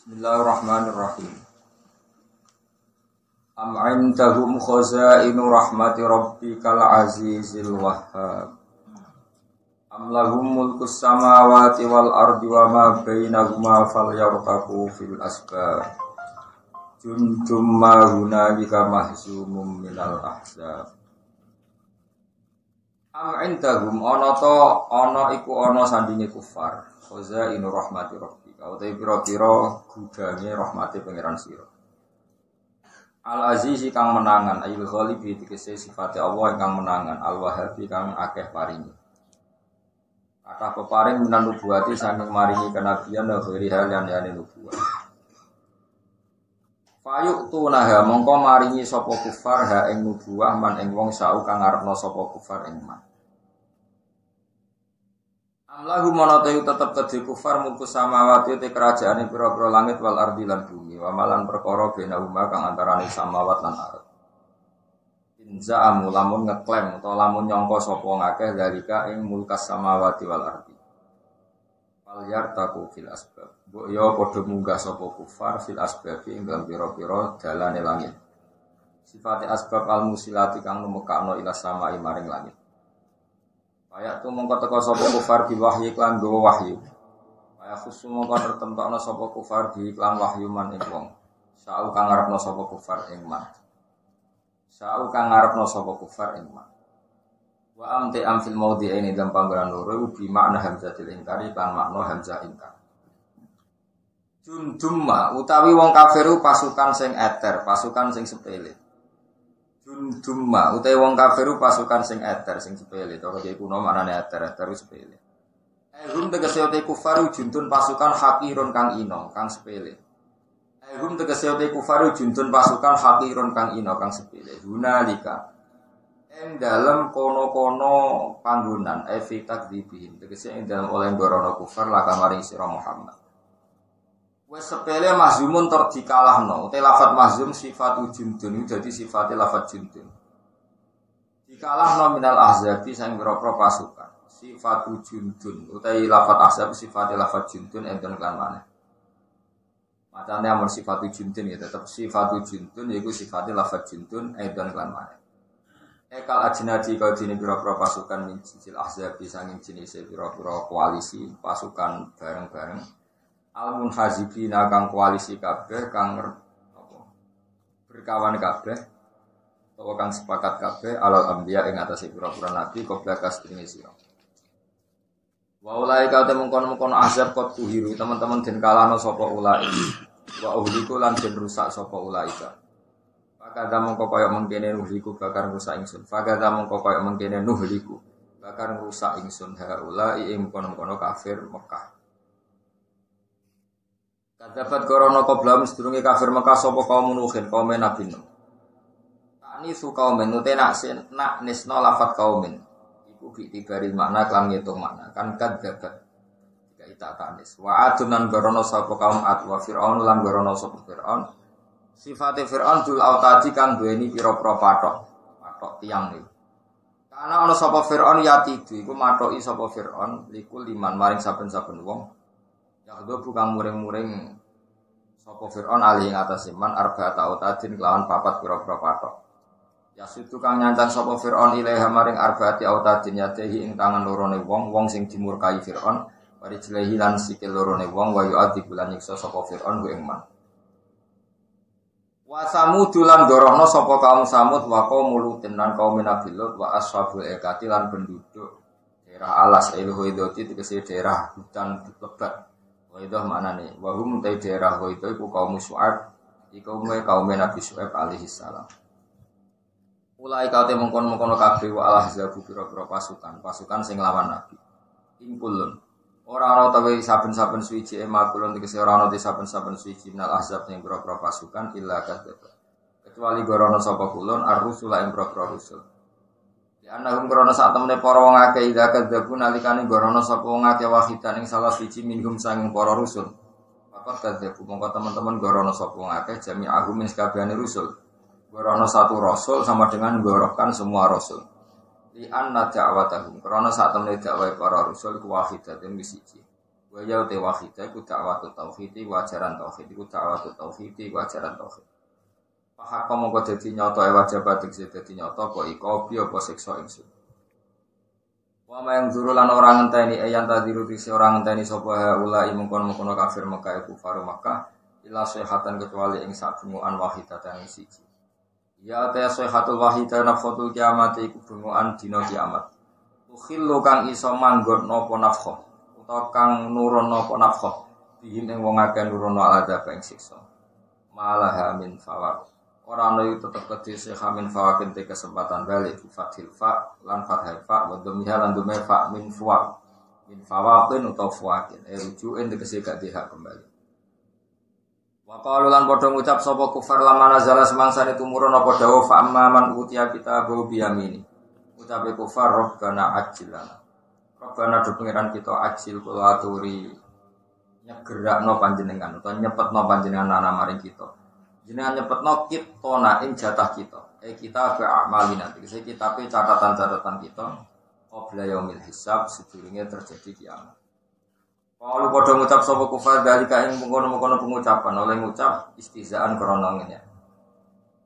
Bismillahirrahmanirrahim. Am 'indahum khazainu rahmati rabbikal azizil wahhab. Am lahum mulkus samawati wal ardi wa ma bainahuma falyartaqu fil asbab. Jundum ma hunalika mahzumum minal ahzab. Am 'indahum ana iku ana sandinge kufar. Khazainu rahmati rabbika. Utai pira-pira gudange rahmati pangeran sira. Al-Aziz kang menangan, ayil ghalibi tegese sifate Allah kang menangan, Al-Wahhabi kang akeh paringi. Kathah peparing minan nubuwati saking maringi kenabian lan khiri hal yang yane nubuwah. Fayuk tunaha mongko maringi sapa kufar ha ing nubuwah man ing wong sau kang ngarepno sapa kufar ing man. Amlahu monoteyu tetep kedhe kufar mulku samawati te kerajaane pira-pira langit wal ardi lan bumi wa malan perkara benahuma kang antarane samawat lan ardh. Inza'amu lamun ngeklaim utawa lamun nyangka sapa ngakeh dalika ing mulkas samawati wal ardi. Fal yartaqu fil asbab. Mbok yo padha munggah sapa kufar fil asbab ing dalem pira-pira dalane langit. Sifate asbab al musilati kang numekakno ila samai maring langit. Ayat tu mongko teka sapa kufar di wahyi klan gawa wahyu. Ayat khusus mongko tertentokna sapa kufar di klan wahyu man ing wong. Sau kang ngarepno sapa kufar ing man. Sau kang ngarepno sapa kufar ing man. Wa amti am fil maudhi'aini dalam panggonan loro bi makna hamzatil ingkari kan makna hamzah ingkar. Jundumma utawi wong kafiru pasukan sing eter, pasukan sing sepele. Jundumma utawi wong kafiru pasukan sing eter sing sepele to kaya kuno maknane eter sepele. Hum tegese uti kufaru juntun pasukan hakirun kang ino kang sepele. Hum tegese uti kufaru juntun pasukan hakirun kang ino kang sepele. Hunalika ing dalem kono-kono panggonan efitak dibin tegese ing dalem oleh gorono kufar laka maring sira Muhammad. Wes sepele mahzumun tur dikalahno. Ute lafat mahzum sifatu jundun dadi sifate lafat jundun. Dikalahno minal ahzabi sang pira-pira pasukan. Sifatu jundun utawi lafat ahzab sifate lafat jundun enten kan maneh. Macane amun sifatu jundun ya tetep sifatu jundun yaiku sifate lafat jundun enten kan maneh. Ekal ajnadi kau dene pira-pira pasukan min sijil ahzabi sanging jenise pira-pira koalisi pasukan bareng-bareng. Al-munhazibina kang koalisi kabeh kang berkawan kabeh utawa kang sepakat kabeh alal anbiya ing atase pira-pira nabi qabla kasringe sira. Wa ulai ka temungkon-mungkon azab kot tuhiru teman-teman den kalano sapa ulai. Wa uhliku lan den rusak sapa ulai ka. Fakada mongko kaya mengkene nuhliku bakar rusak ingsun. Fakada mongko kaya mengkene nuhliku bakar rusak ingsun ha ulai ing kono-kono kafir Mekah. Kadapat korona qoblam sedurunge kafir Mekah sapa kaum Nuhin kaum Nabi Nuh. Takni su kaum Nuh nak nisna lafat kaumin. Iku bitibari makna kang ngitung makna kan kadapat. Jika ita tanis. Wa adunan korona sapa kaum Ad wa Fir'aun lan korona sapa Fir'aun. Sifate Fir'aun dul autadi kang duweni pira-pira patok tiang niku. Karena ana sapa Fir'aun yatidu iku matoki sapa Fir'aun likul liman maring saben-saben wong. Yakdo bukan muring-muring sapa Fir'aun ali ing atas iman arba'ata autadin kelawan papat pira-pira patok. Ya situ kang nyancan sapa Fir'aun ilaiha maring arba'ati autadin yatehi ing tangan lorone wong sing dimurkai Fir'aun bari jlehi lan sikil lorone wong wa yu'adzi lan nyiksa sapa Fir'aun ku ing man. Wa samud lan dorohno sapa kaum Samud wa kaum Lutin lan kaum Nabi Lut wa ashabul ekati lan penduduk daerah alas ilhoidoti tegese daerah hutan lebat. Waidah maknane wa hum ta daerah waidah iku kaum Syuaib iku kaum Nabi Syuaib alaihi salam. Mulai kaute mengkon-mengkon kabeh wa al-ahzabu pira-pira pasukan sing lawan Nabi. Ingkulun ora ana ta saben-saben suci makulun tegese ora ana saben-saben suci minal ahzab ing pira-pira pasukan illa kadzdzab. Kecuali gorono sapa kulun ar-rusula ing pira-pira rusul. Anahum krono sak temene para wong akeh ida kadzabu nalikane gorono sapa wong akeh wahidan ing salah siji minhum sanging para rusul. Pakot kadzabu mongko teman-teman gorono sapa wong akeh jami'ahum min sakabehane rusul. Gorono satu rasul sama dengan gorokan semua rasul. Li anna da'watahum krono sak temene dakwah para rasul ku wahidatun siji. Wa ya te wahidah iku dakwah tauhid wa ajaran tauhid iku dakwah tauhid wa ajaran tauhid. Pak kok mongko dadi nyata wajib dadi nyata apa iko apa siksa ingsun. Wa ma yang zurulan orang ngenteni ayan tadiru dise orang ngenteni sapa ulai mungkon-mungkon kafir Mekah iku faru Mekah ila sehatan kecuali ing sabungan wahidatan siji. Ya ta sehatul wahidatan nafkhatul kiamat iku bunguan dina kiamat. Ukhillu kang iso manggon napa nafkha utawa kang nurun napa nafkha bihin ing wong akeh nurun aladzab ing siksa. Malah min fawaq. Orang lain tetap kedisi khamin fawakin te kesempatan balik fathil fa lan fathil fa wa dhammiha lan dhammir fa min fuwaq min fawakin utawa fuwakin rujukin tegese gak dihak kembali. Wa qalu lan padha ngucap sapa kufar lamana zala semangsane tumurun apa dawuh fa amman utiya kitabu biyamini ucape kufar robbana ajilana robbana do pengiran kita ajil kula aturi nyegerakno panjenengan utawa nyepetno panjenengan ana maring kita. Jenengan nyepetno kitona ing jatah kita. Kita ba'amalina. Tegese kitabe catatan-catatan kita qabla yaumil hisab sedurunge terjadi kiamat. Kalau padha ngucap sapa kufar dalika ing mengkono-mengkono pengucapan oleh ngucap istizaan krana ngene.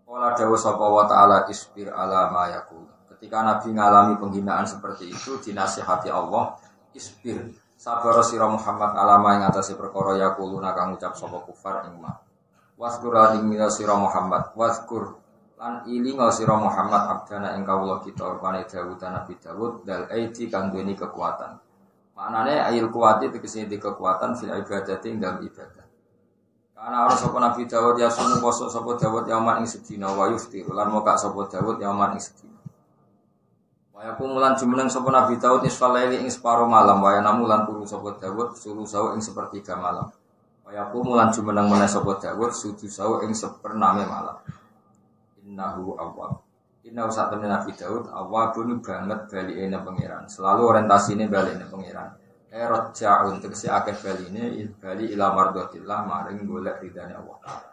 Kala dawuh sapa wa ta'ala isbir ala ma yaqul. Ketika Nabi ngalami penghinaan seperti itu dinasihati Allah, isbir sabar sira Muhammad alama ing atase perkara yaquluna kang ngucap sapa kufar ing ma. Waskur lan ing sira Muhammad waskur lan ilinga sira Muhammad abdana ing kawula kita rupane Dawud Nabi Dawud dal aiti kang duweni kekuatan. Maknane ayil kuwati tegese di kekuatan fil ibadati ing dalam ibadah. Karena ora sapa Nabi Dawud ya sunu poso sapa Dawud yaman ing sedina wa yuftir lan moga sapa Dawud yaman ing sedina. Waya kumulan jumeneng sapa Nabi Dawud nisfal laili ing separo malam waya namulan turu sapa Dawud sulu sawu ing sepertiga malam. Kaya kumulan jumeneng meneh sapa Dawud sudu sawu ing sepername malam. Innahu awwab. Innahu satemene Nabi Dawud awwabun banget balikene pangeran. Selalu orientasine balikne pangeran. Raja'un tegese akeh baline bali ila mardatillah maring golek ridane Allah Taala.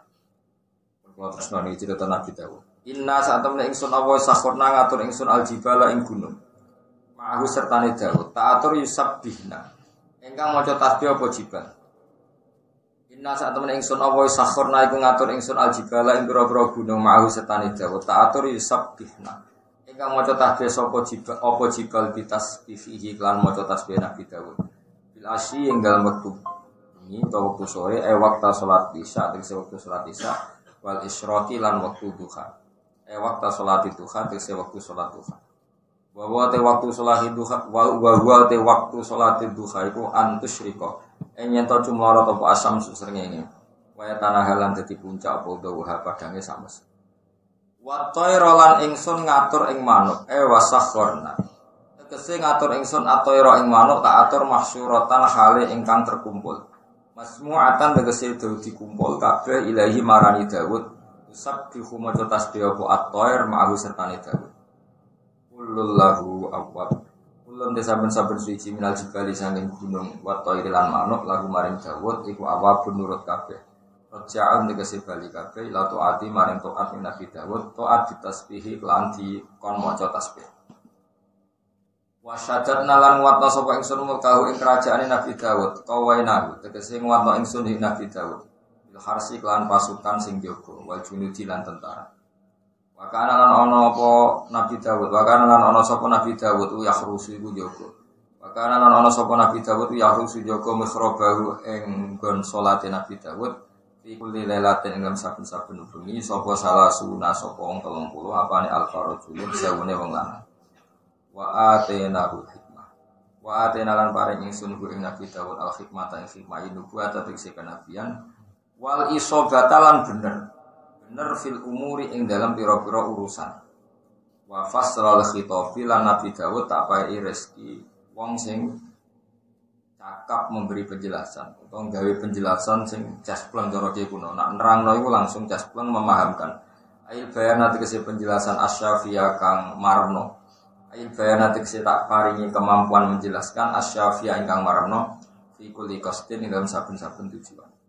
Kalau terus nang cerita Nabi Dawud. Inna satemene ingsun Allah sakhorna ngatur ingsun aljibala ing gunung. Ma'ahu sertane Dawud. Ta'atur yusabbihna. Engkang maca tasbih apa jibal? Inna saat temen ingsun Allah sakhorna iku ngatur ingsun aljibala ing pira-pira gunung ma'ahu setane Dawud ta'atur yusabbihna ingkang maca tasbih sapa jibal apa jibal bitasbihi lan maca tasbih Nabi Dawud bil asyi ing dalem wektu ini utawa wektu sore wektu salat isya tegese wektu salat isya wal isyraqi lan wektu duha wektu salat duha tegese wektu salat duha wa te wektu salat duha wa te wektu salat duha iku antusyrika ento jumlah apa asam susrengenge waya tanah halan dadi puncak apa dawa padange sames wa tayrolan ingsun ngatur ing manuk wasakhorna tegese ngatur ingsun atoyro ing manuk tak atur mahsyuratan hale ingkang terkumpul masmu'atan tegese dikumpul kabeh ilahi marani Dawud sabbihu maca tasbih apa atoyr ma'ahu sertane Dawud kullallahu awwab Kulun saben-saben suci minal jibali sanging gunung wa thairi lan manuk lagu maring Dawud iku awabun nurut kabeh. Raja'un tegese bali kabeh la taati maring taat Nabi Dawud taat ditasbihi lan di kon maca tasbih. Wa syaddatna lan nguatna sapa ingsun mulkahu ing kerajaane Nabi Dawud kawainahu tegese nguatna ingsun ing Nabi Dawud. Bil harsi lan pasukan sing jaga wal junudi lan tentara. Wakana lan ana apa Nabi Dawud, wakana lan ana sapa Nabi Dawud yahrusu iku jaga. Wakana lan ana sapa Nabi Dawud yahrusu jaga mikhrabahu ing nggon salate Nabi Dawud fi kulli lailatin ing saben-saben bengi sapa salah sunah sapa wong 30 apane al-farajulun sewune wong lanang. Wa atainahu hikmah. Wa atena lan paring ingsun ku ing Nabi Dawud al-hikmah ing hikmah nubuwat tegese kenabian wal isobata lan bener fil umuri ing dalam pira-pira urusan. Wa fasral khitabi lan Nabi Dawud tak pae rezeki wong sing cakap memberi penjelasan utawa gawe penjelasan sing jaspleng cara ki kuno. Nak nerangno iku langsung jaspleng memahamkan. Ail bayan tegese penjelasan asy-syafiyah kang marno. Ail bayan tegese tak paringi kemampuan menjelaskan asy-syafiyah ingkang marno fi kulli qasdin ing dalam saben-saben tujuan.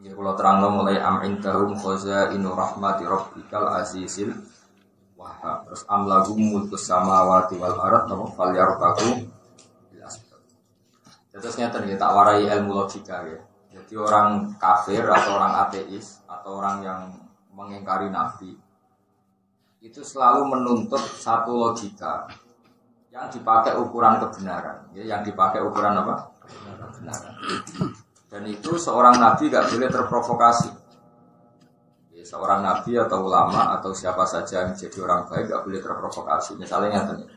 Ya kula terangno mulai am'indahum khazainu rahmati rabbikal azizil wahhab. Terus amlahum mulkus samawati wal ardh wa falyarkahu bil asbab. Terus ngeten ya, tak warai ilmu logika ya. Jadi orang kafir atau orang ateis atau orang yang mengingkari nabi itu selalu menuntut satu logika yang dipakai ukuran kebenaran, ya, yang dipakai ukuran apa? Kebenaran. Dan itu seorang nabi gak boleh terprovokasi. Ya, seorang nabi atau ulama atau siapa saja yang jadi orang baik gak boleh terprovokasi. Misalnya ngeten.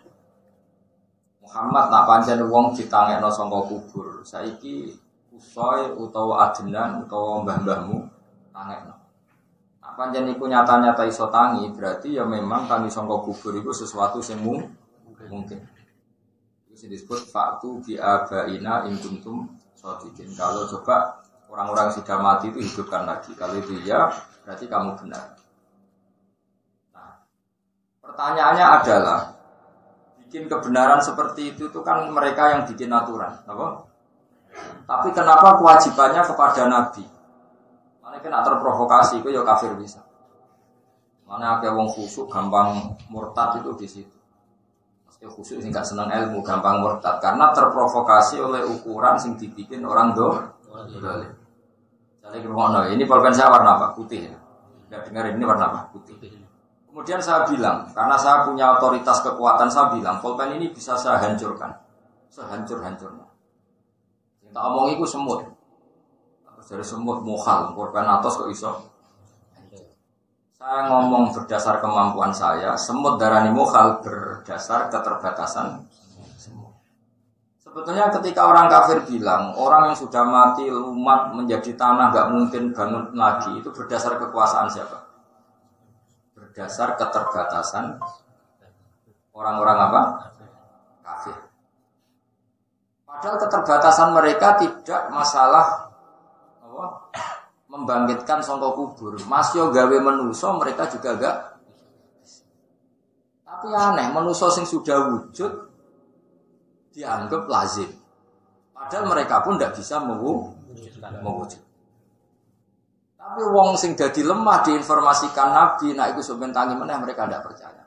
Muhammad nak pancen wong ditangekno saka kubur. Saiki Usai utawa Adnan utawa mbah-mbahmu tangekno. Nak pancen iku nyata-nyata iso tangi, berarti ya memang tangi saka kubur itu sesuatu sing mungkin. Itu disebut faktu bi abaina in kuntum shadiqin. Kalau coba orang-orang sudah mati itu hidupkan lagi. Kalau itu ya, berarti kamu benar. Nah, pertanyaannya adalah bikin kebenaran seperti itu kan mereka yang bikin aturan, apa? Tapi kenapa kewajibannya kepada Nabi? Mana kena terprovokasi, itu ya kafir bisa. Mana ada wong khusyuk gampang murtad itu di situ. Mesti khusyuk sing gak seneng ilmu gampang murtad karena terprovokasi oleh ukuran sing dibikin orang dolim. Jadi gimana? Ini pulpen saya warna apa? Putih. Enggak dengar ini warna apa? Putih. Kemudian saya bilang, karena saya punya otoritas kekuatan, saya bilang pulpen ini bisa saya hancurkan, sehancur-hancurnya. Tak omong itu semut. Dari semut mukhal, korban atas kok iso. Saya ngomong berdasar kemampuan saya, semut darani mukhal berdasar keterbatasan semut. Sebetulnya ketika orang kafir bilang, orang yang sudah mati lumat menjadi tanah gak mungkin bangun lagi, itu berdasar kekuasaan siapa? Berdasar keterbatasan orang-orang apa? Kafir. Padahal keterbatasan mereka tidak masalah apa, membangkitkan sangka kubur. Masih gawe menuso mereka juga gak. Tapi aneh, menuso sing sudah wujud dianggap lazim. Padahal mereka pun tidak bisa mewujud. Tapi wong sing dadi lemah diinformasikan Nabi, nah itu sebentangi meneh mereka tidak percaya.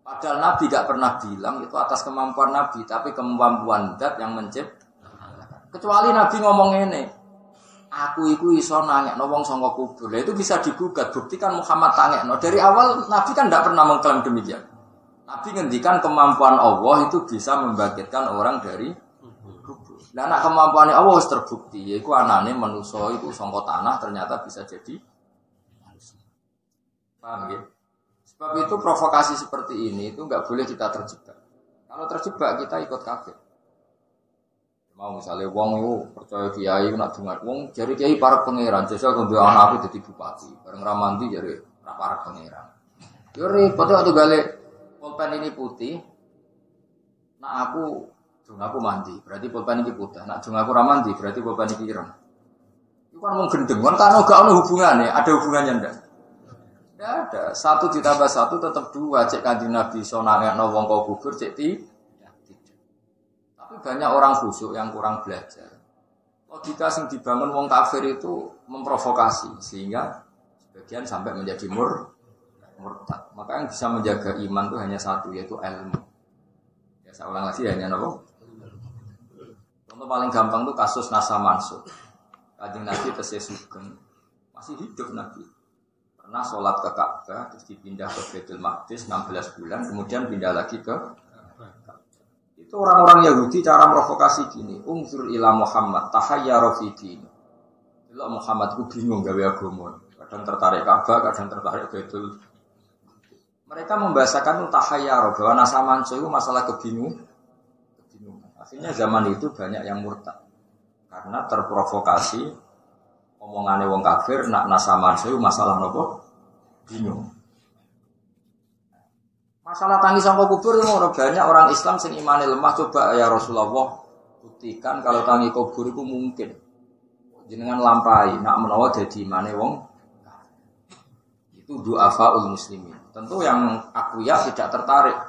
Padahal Nabi gak pernah bilang itu atas kemampuan Nabi, tapi kemampuan zat yang menciptakan. Kecuali Nabi ngomong ini, aku iso nangekno wong saka kubur. Itu bisa digugat, buktikan Muhammad tangekno. Dari awal Nabi kan tidak pernah mengklaim demikian. Nabi ngendikan kemampuan Allah itu bisa membangkitkan orang dari kubur. Nah, anak kemampuan Allah harus terbukti, yaitu anane manusia itu saka tanah ternyata bisa jadi manusia. Paham ya? Sebab itu provokasi seperti ini itu nggak boleh kita terjebak. Kalau terjebak kita ikut kafir. Mau misalnya wong itu percaya kiai nak dengar wong jadi kiai para pangeran, jasa kanggo anak aku dadi bupati, bareng ramanti jadi para pangeran. Yo repot waktu gale pulpen ini putih. Nak aku mandi, berarti pulpen ini putih. Nak aku ramandi, berarti pulpen ini ireng. Itu kan wong gendeng, kan gak ono hubungannya, ada hubungannya ndak? Tidak ada. 1 ditambah 1 tetap 2. Cek Kanjeng Nabi iso nangekno wong kok kubur cek tidak. Tapi banyak orang khusyuk yang kurang belajar. Logika sing dibangun wong kafir itu memprovokasi sehingga sebagian sampai menjadi murtad. Maka yang bisa menjaga iman itu hanya satu, yaitu ilmu. Ya saya ulang lagi hanya apa? Contoh paling gampang itu kasus Nasa Mansur. Kanjeng Nabi tesih sugeng. Masih hidup Nabi. Pernah sholat ke Ka'bah, terus dipindah ke Baitul Maqdis 16 bulan, kemudian pindah lagi ke Ka'bah. Itu orang-orang Yahudi cara provokasi gini, Umzur ila Muhammad, tahayyara fi dini. Bila Muhammad itu bingung gawe agama, kadang tertarik Ka'bah, kadang tertarik Baitul. Mereka membahasakan tahayyara bahwa Nasa Mansur itu masalah kebingungan. Akhirnya zaman itu banyak yang murtad karena terprovokasi. Omongane wong kafir nak nasaman saya masalah nopo bingung. Masalah tangis sangka kubur itu banyak orang Islam sing imane lemah coba ya Rasulullah buktikan kalau tangi kubur itu mungkin. Jenengan lampahi nak menawa dadi imane wong itu du'afaul muslimin. Tentu yang aku ya tidak tertarik.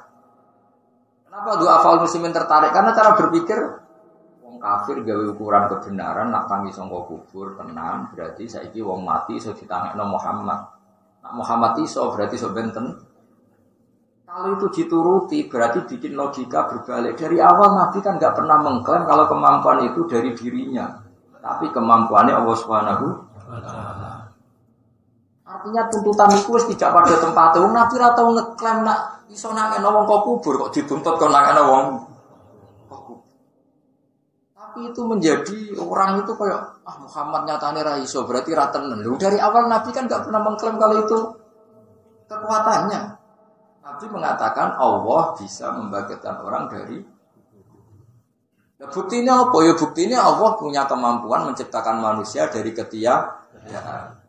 Kenapa du'afaul muslimin tertarik? Karena cara berpikir kafir gawe ukuran kebenaran nak tangi sangka kubur tenang berarti saiki wong mati iso ditangekno Muhammad. Nak Muhammad iso berarti iso benten. Kalau itu dituruti berarti bikin logika berbalik. Dari awal Nabi kan nggak pernah mengklaim kalau kemampuan itu dari dirinya, tapi kemampuannya Allah Subhanahu wa Ta'ala. Artinya tuntutan itu tidak pada tempatnya. Nabi ora tau ngeklaim nak iso nangekno wong kok kubur kok dituntut kok nangekno wong kok kubur. Tapi itu menjadi orang itu kayak Muhammad nyatane ra iso berarti ra tenan. Dari awal Nabi kan enggak pernah mengklaim kalau itu kekuatannya. Nabi mengatakan Allah bisa membangkitkan orang dari nah, buktinya apa? Ya buktinya Allah punya kemampuan menciptakan manusia dari ketiadaan.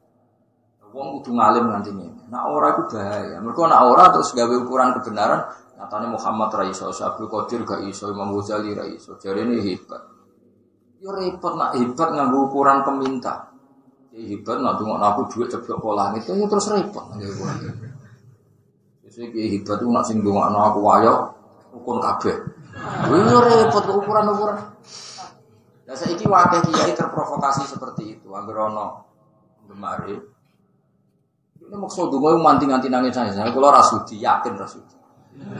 Wong kudu ngalim nganti ngene. Nah ora iku bahaya. Mergo nek ora terus gawe ukuran kebenaran, nyatane Muhammad ra iso, Abdul Qadir gak iso, Imam Ghazali ra iso. Jarene hebat. Yo repot nak hebat nganggo ukuran peminta. Hebat nak ndongakno aku dhuwit jeblok kok langit, ya terus repot nganggo ukuran. Wis iki hebat ku nak sing ndongakno aku wayo ukun kabeh. Yo repot ukuran-ukuran. Lah saiki wakil kiai terprovokasi seperti itu. Anggere ana gemare ini maksud dungo manting-manting nangis saya kalau rasudi yakin rasudi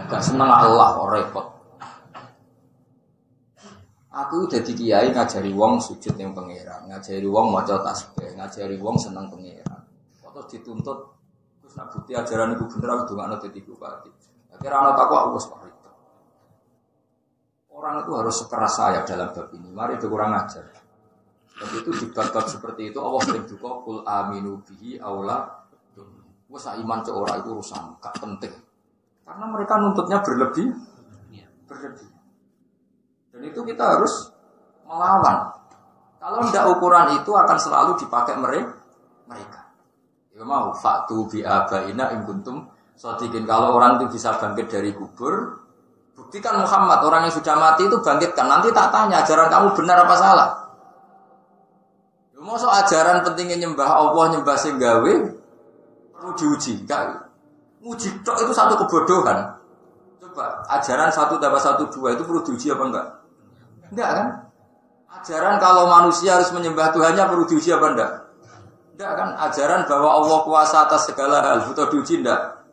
gak senang Allah kok repot. Aku jadi kiai ngajari wong sujud yang pangeran, ngajari wong maca tasbih, ngajari wong seneng pangeran. Terus dituntut terus nak bukti ajaran iku bener aku dongakno dadi bupati. Akhirnya ana takwa wis kok repot. Orang itu harus sekeras saya dalam bab ini. Mari itu kurang ajar. Dan itu di bab seperti itu Allah sering duka kul aminu bihi aula. Wes iman ke orang itu urusan gak penting. Karena mereka nuntutnya berlebih. Dan itu kita harus melawan. Kalau tidak ukuran itu akan selalu dipakai mereka. Ya mau fa'tu bi abaina in kuntum shadiqin. Kalau orang itu bisa bangkit dari kubur, buktikan Muhammad orang yang sudah mati itu bangkitkan. Nanti tak tanya ajaran kamu benar apa salah. Ya mau ajaran pentingnya nyembah Allah, nyembah sing gawe perlu diuji, enggak? Uji tok itu satu kebodohan. Coba, ajaran 1 tambah 1 2 itu perlu diuji apa enggak? Enggak kan? Ajaran kalau manusia harus menyembah Tuhannya perlu diuji apa enggak? Enggak kan? Ajaran bahwa Allah kuasa atas segala hal butuh diuji enggak?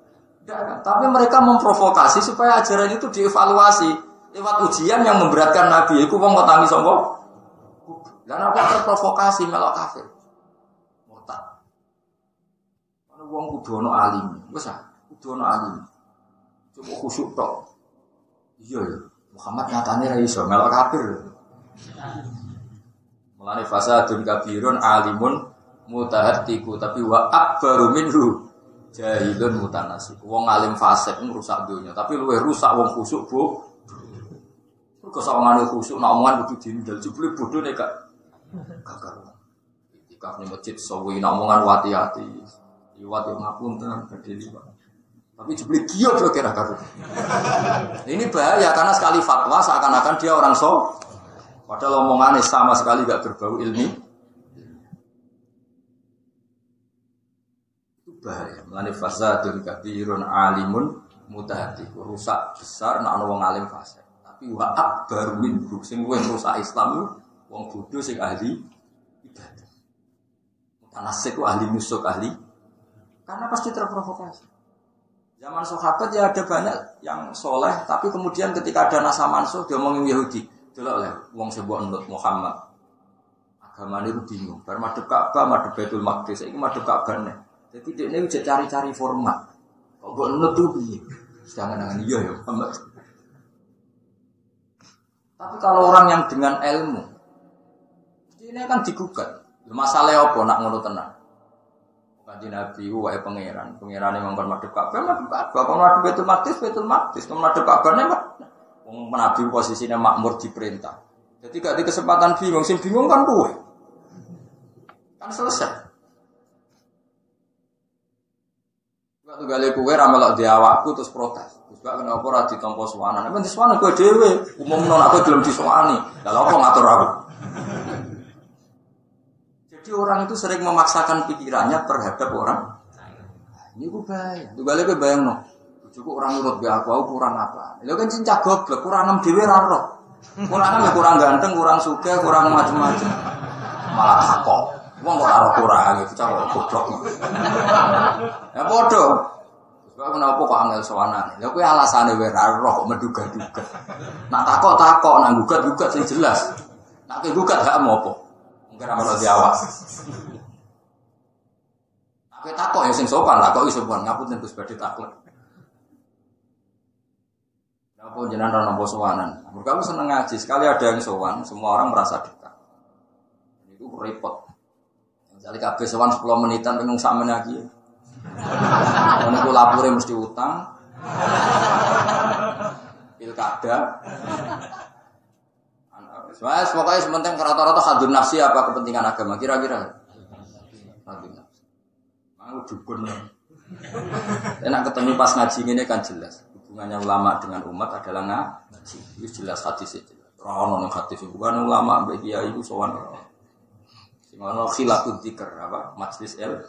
Enggak kan? Tapi mereka memprovokasi supaya ajaran itu dievaluasi lewat ujian yang memberatkan Nabi. Iku wong kok tangi sangka. Lan apa terprovokasi melok kafir. Wong kudu ana alim. Wes kudu ana alim. Coba khusyuk tok. Iya ya, Muhammad nyatane ra iso melok kafir. Mulane fasadun kabirun alimun mutahaddiku tapi wa akbaru minhu jahilun mutanasik. Wong alim fasik ngrusak donya, tapi luwih rusak wong khusyuk, Bu. Kok sawangane khusyuk nek omongan kudu dindel, jebule bodhone gak karuan. Itikaf ning masjid sawi nek omongan hati-hati. Liwat yang ngapunten gede liwat. Tapi jebule giyo kira kabeh. Ini bahaya karena sekali fatwa seakan-akan dia orang padahal omongannya sama sekali enggak berbau ilmi. Itu bahaya. Mulane fasadun kabirun alimun mutahaddi. Rusak besar nek ana wong alim fasik. Tapi wa akbar min sing luwih rusak Islam wong bodoh sing ahli ibadah. Mutanasik ahli musuh ahli karena pasti terprovokasi. Zaman sahabat ya ada banyak yang soleh, tapi kemudian ketika ada nasa mansuh dia ngomongin Yahudi, delok oleh wong sebuah nut Muhammad. Agama ini bingung. Bar madhep Ka'bah, madhep Baitul Maqdis, iki madhep Ka'bah nih. Jadi dia ini cari-cari format. Kok mbok nut tuh piye? Sedangkan iya ya Muhammad. Tapi kalau orang yang dengan ilmu, ini kan digugat. Masalah apa nak ngono tenan? Kanjeng Nabi wae pangeran yang ngomong madhep Ka'bah, madhep Ka'bah, kalau madhep Baitul Maqdis, kalau madhep Ka'bah nek wong Nabi posisinya makmur diperintah. Jadi gak di kesempatan bingung, sing bingung kan kowe. Kan selesai. Waktu gale kowe ra melok di awakku terus protes. Terus gak kenapa ora ditampa sowanan. Nek sowanan kowe dhewe, umumno aku gelem disowani. Lah apa ngatur aku? Jadi orang itu sering memaksakan pikirannya terhadap orang. Ini gue bayang. Tuh balik gue bayang no. Cukup orang nurut be aku kurang apa? Lo kan cincah goblok, kurang 6 dhewe ra roh. Kurang ya kurang ganteng, kurang sugih, kurang macam-macam. Malah takok. Wong kok ora kurang iki cah goblok. Ya padha. Sebab kenapa kok angel sowanane? Lha kuwi alasane wae ra roh kok menduga-duga. Nak takok, nak gugat-gugat sing jelas. Nak gugat gak apa-apa. Mungkin ra ono diawak. Kowe takok ya sing sopan, takok iso sopan, ngapunten Gus badhe takok. Apa jenengan ora nampa sowanan. Mergo aku seneng ngaji, sekali ada yang sowan, semua orang merasa dekat. Itu repot. Misalnya kabeh sowan 10 menitan pengen sak menit lagi. Ono ku lapure mesti utang. Pilkada. Wes pokoke sementing rata-rata hadun nafsi apa kepentingan agama kira-kira. Hadun nafsi. Mau dukun. Enak ketemu pas ngaji ini kan jelas. Hubungannya ulama dengan umat adalah ngaji. Itu jelas hadis itu. Ora ono hadis bukan ulama mbek kiai iku sowan. Sing ono khilafud dzikr apa? Majelis ilmu.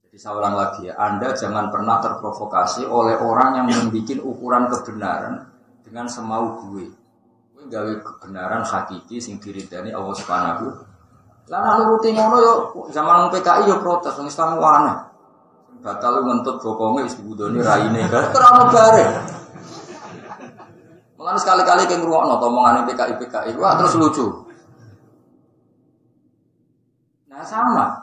Jadi saya ulang lagi ya, Anda jangan pernah terprovokasi oleh orang yang membuat ukuran kebenaran dengan semau gue. Gue gawe kebenaran hakiki sing diridani Allah Subhanahu. Lah nuruti ngono yo zaman PKI yo protes wong Islam aneh. Batal ngentut bokonge wis dibudoni raine kan ora ono bare. Mulane sekali-kali ke ngrungokno omongane PKI wah terus lucu. Nah sama.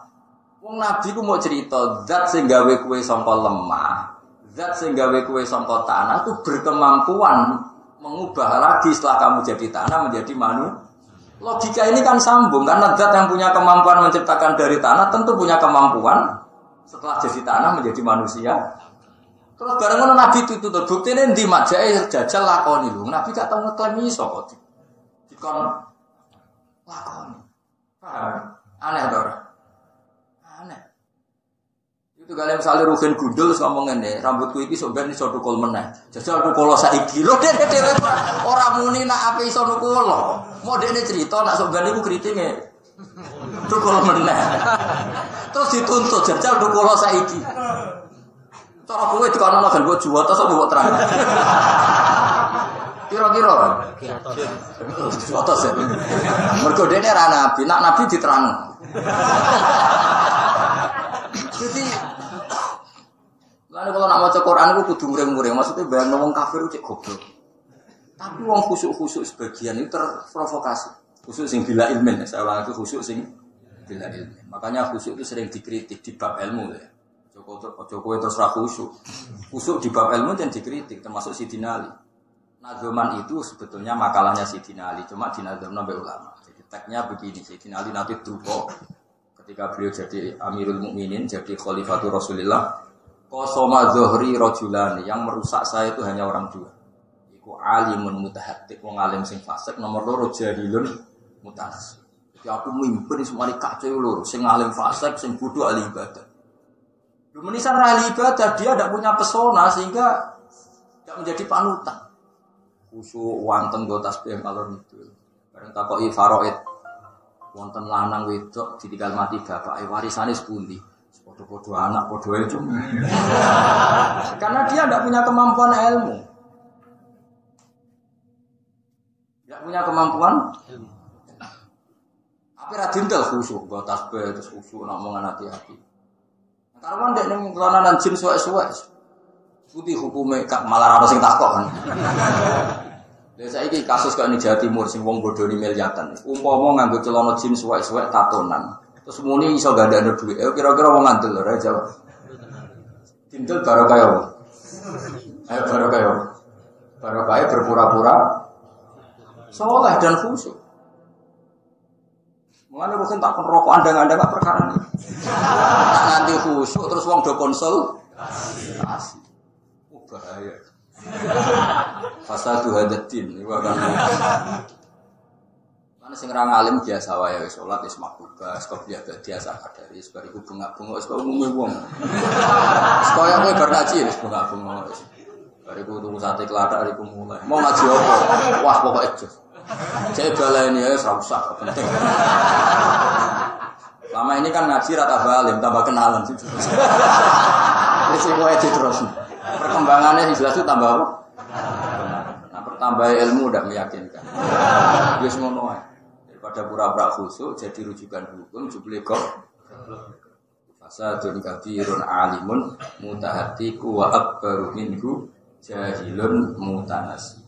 Wong Nabi ku mau cerita zat sing gawe kowe sangka lemah, zat sing gawe kowe sangka tanah itu berkemampuan mengubah lagi setelah kamu jadi tanah menjadi manusia. Logika ini kan sambung karena zat yang punya kemampuan menciptakan dari tanah tentu punya kemampuan setelah jadi tanah menjadi manusia. Terus bareng ngono Nabi itu buktine ndi majake jajal lakoni lho. Nabi gak tau ngeklaim iso kok. Dikon lakoni. Paham? Aneh to ora? Aneh. Itu kalian misalnya Rugen Gundul ngomong ngene, rambutku iki sok ben iso tukul meneh. Jajal tukul saiki. Lho dhewe ora muni nak ape iso tukul. Mau dekne cerita nak sok ben iku kritike. Tukul meneh. Terus dituntut jajal tukul saiki. Cara kowe dikono gen mbok juwata sok mbok terang. Kira-kira kan? Juwata sih. Mergo dene ra nabi, nak nabi diterang. Jadi lalu kalau nak maca Quran itu kudu muring-muring, maksudnya bayang wong kafir itu cek goblok. Tapi wong khusuk-khusuk sebagian itu terprovokasi. Khusuk sing bila ilmin, saya ulang itu khusuk sing bila ilmin. Makanya khusuk itu sering dikritik di bab ilmu ya. Jokowi terus ra khusuk. Khusuk di bab ilmu dan dikritik termasuk Sidina Ali. Nazoman itu sebetulnya makalahnya Sidina Ali, cuma dinazomna oleh ulama. Jadi tagnya begini, Sidina Ali nanti tuh ketika beliau jadi Amirul Mukminin, jadi Khalifatul Rasulullah, qasama zuhri rajulani, yang merusak saya itu hanya orang dua. Iku alimun mutahaddits, wong alim sing fasik, nomor loro jahilun mutanas. Jadi aku mimpin semua kacau loro, sing alim fasik, sing bodoh ahli ibadah. Lu menisan ahli ibadah, dia tidak punya pesona sehingga tidak menjadi panutan. Khusyuk wonten go tasbih kalor itu. Bareng takoki faraid wonten lanang wedok ditinggal mati bapake warisane sepundi? Padha-padha anak padha itu. Karena dia tidak punya kemampuan ilmu. Tidak punya kemampuan ilmu. Tapi ra dintel khusyuk go tasbih terus khusyuk ngomongan hati-hati. Karena ndek ning kelananan jin suwek-suwek. Putih hukume malah ora sing takok kan. Lha saiki kasus kok ning Jawa Timur sing wong bodoni miliatan. Umpama nganggo celana jin suwek-suwek tatonan. Terus muni iso gandane dhuwit. Kira-kira wong ngandel ora jawab. Dintel barokah ya. Ayo barokah ya. Barokah berpura-pura saleh dan khusyuk. Mulane mungkin tak rokok andang-andang apa perkara ini. Nanti khusyuk terus wong do konsultasi. Bahaya. Fasadu hadatin iku kan. Mana sing ra ngalim biasa wae wis salat wis makruh, kok biasa kadari bariku bengak-bengok wis kok umume wong. Wis koyo kowe bar ngaji wis bengak-bengok wis. Bariku tuku sate klathak bariku mulai. Mau ngaji apa? Wah pokoke jos. Cek baleni ya wis ra usah penting. Lama ini kan ngaji rata balim tambah kenalan sih. Wis kowe terus. Perkembangannya jelas itu tambah apa? Nah, pertambah ilmu udah meyakinkan. Wis ngono ae. Daripada pura-pura khusyuk jadi rujukan hukum jebule kok. Fasadun kabirun alimun mutahatiku wa akbaru minhu jahilun mutanasi.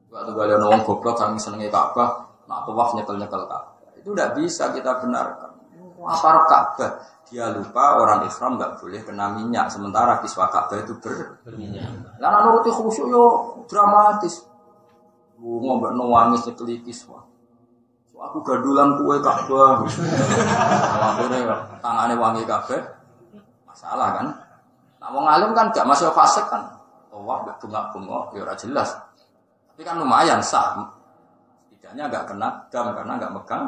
Waktu kalian orang goblok saking senengnya Ka'bah, nak tawaf nyekel-nyekel Ka'bah. Itu tidak bisa kita benarkan. Apa Ka'bah? Dia lupa orang ihram nggak boleh kena minyak. Sementara kiswah Ka'bah itu berminyak. Lalu nuruti khusyuk yo dramatis. Ngombe nangis nyekeli kiswah. So, aku gadulan kue Ka'bah. Akhirnya tangane wangi Ka'bah. Masalah kan? Nah wong alim kan gak masuk fasik kan. Tawaf gak bengak-bengok ya ora jelas. Tapi kan lumayan sah. Setidaknya enggak kena dam karena enggak megang.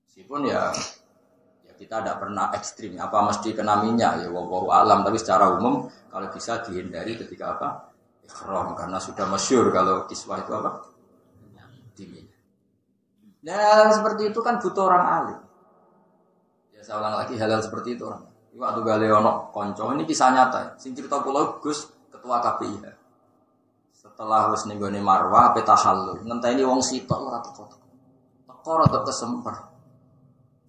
Meskipun ya kita tidak pernah ekstrim. Apa mesti kena minyak ya wallahu alam. Tapi secara umum kalau bisa dihindari ketika apa? Ihram karena sudah masyhur kalau kiswah itu apa? Diminyak. Nah seperti itu kan butuh orang alim. Ya saya ulang lagi halal seperti itu orang. Waktu gale ono konco ini kisah nyata. Sing cerita kula Gus ketua KPI. Setelah wis ning gone Marwah ape tahallul, ngenteni wong sitok ora teko. Teko rada kesemper.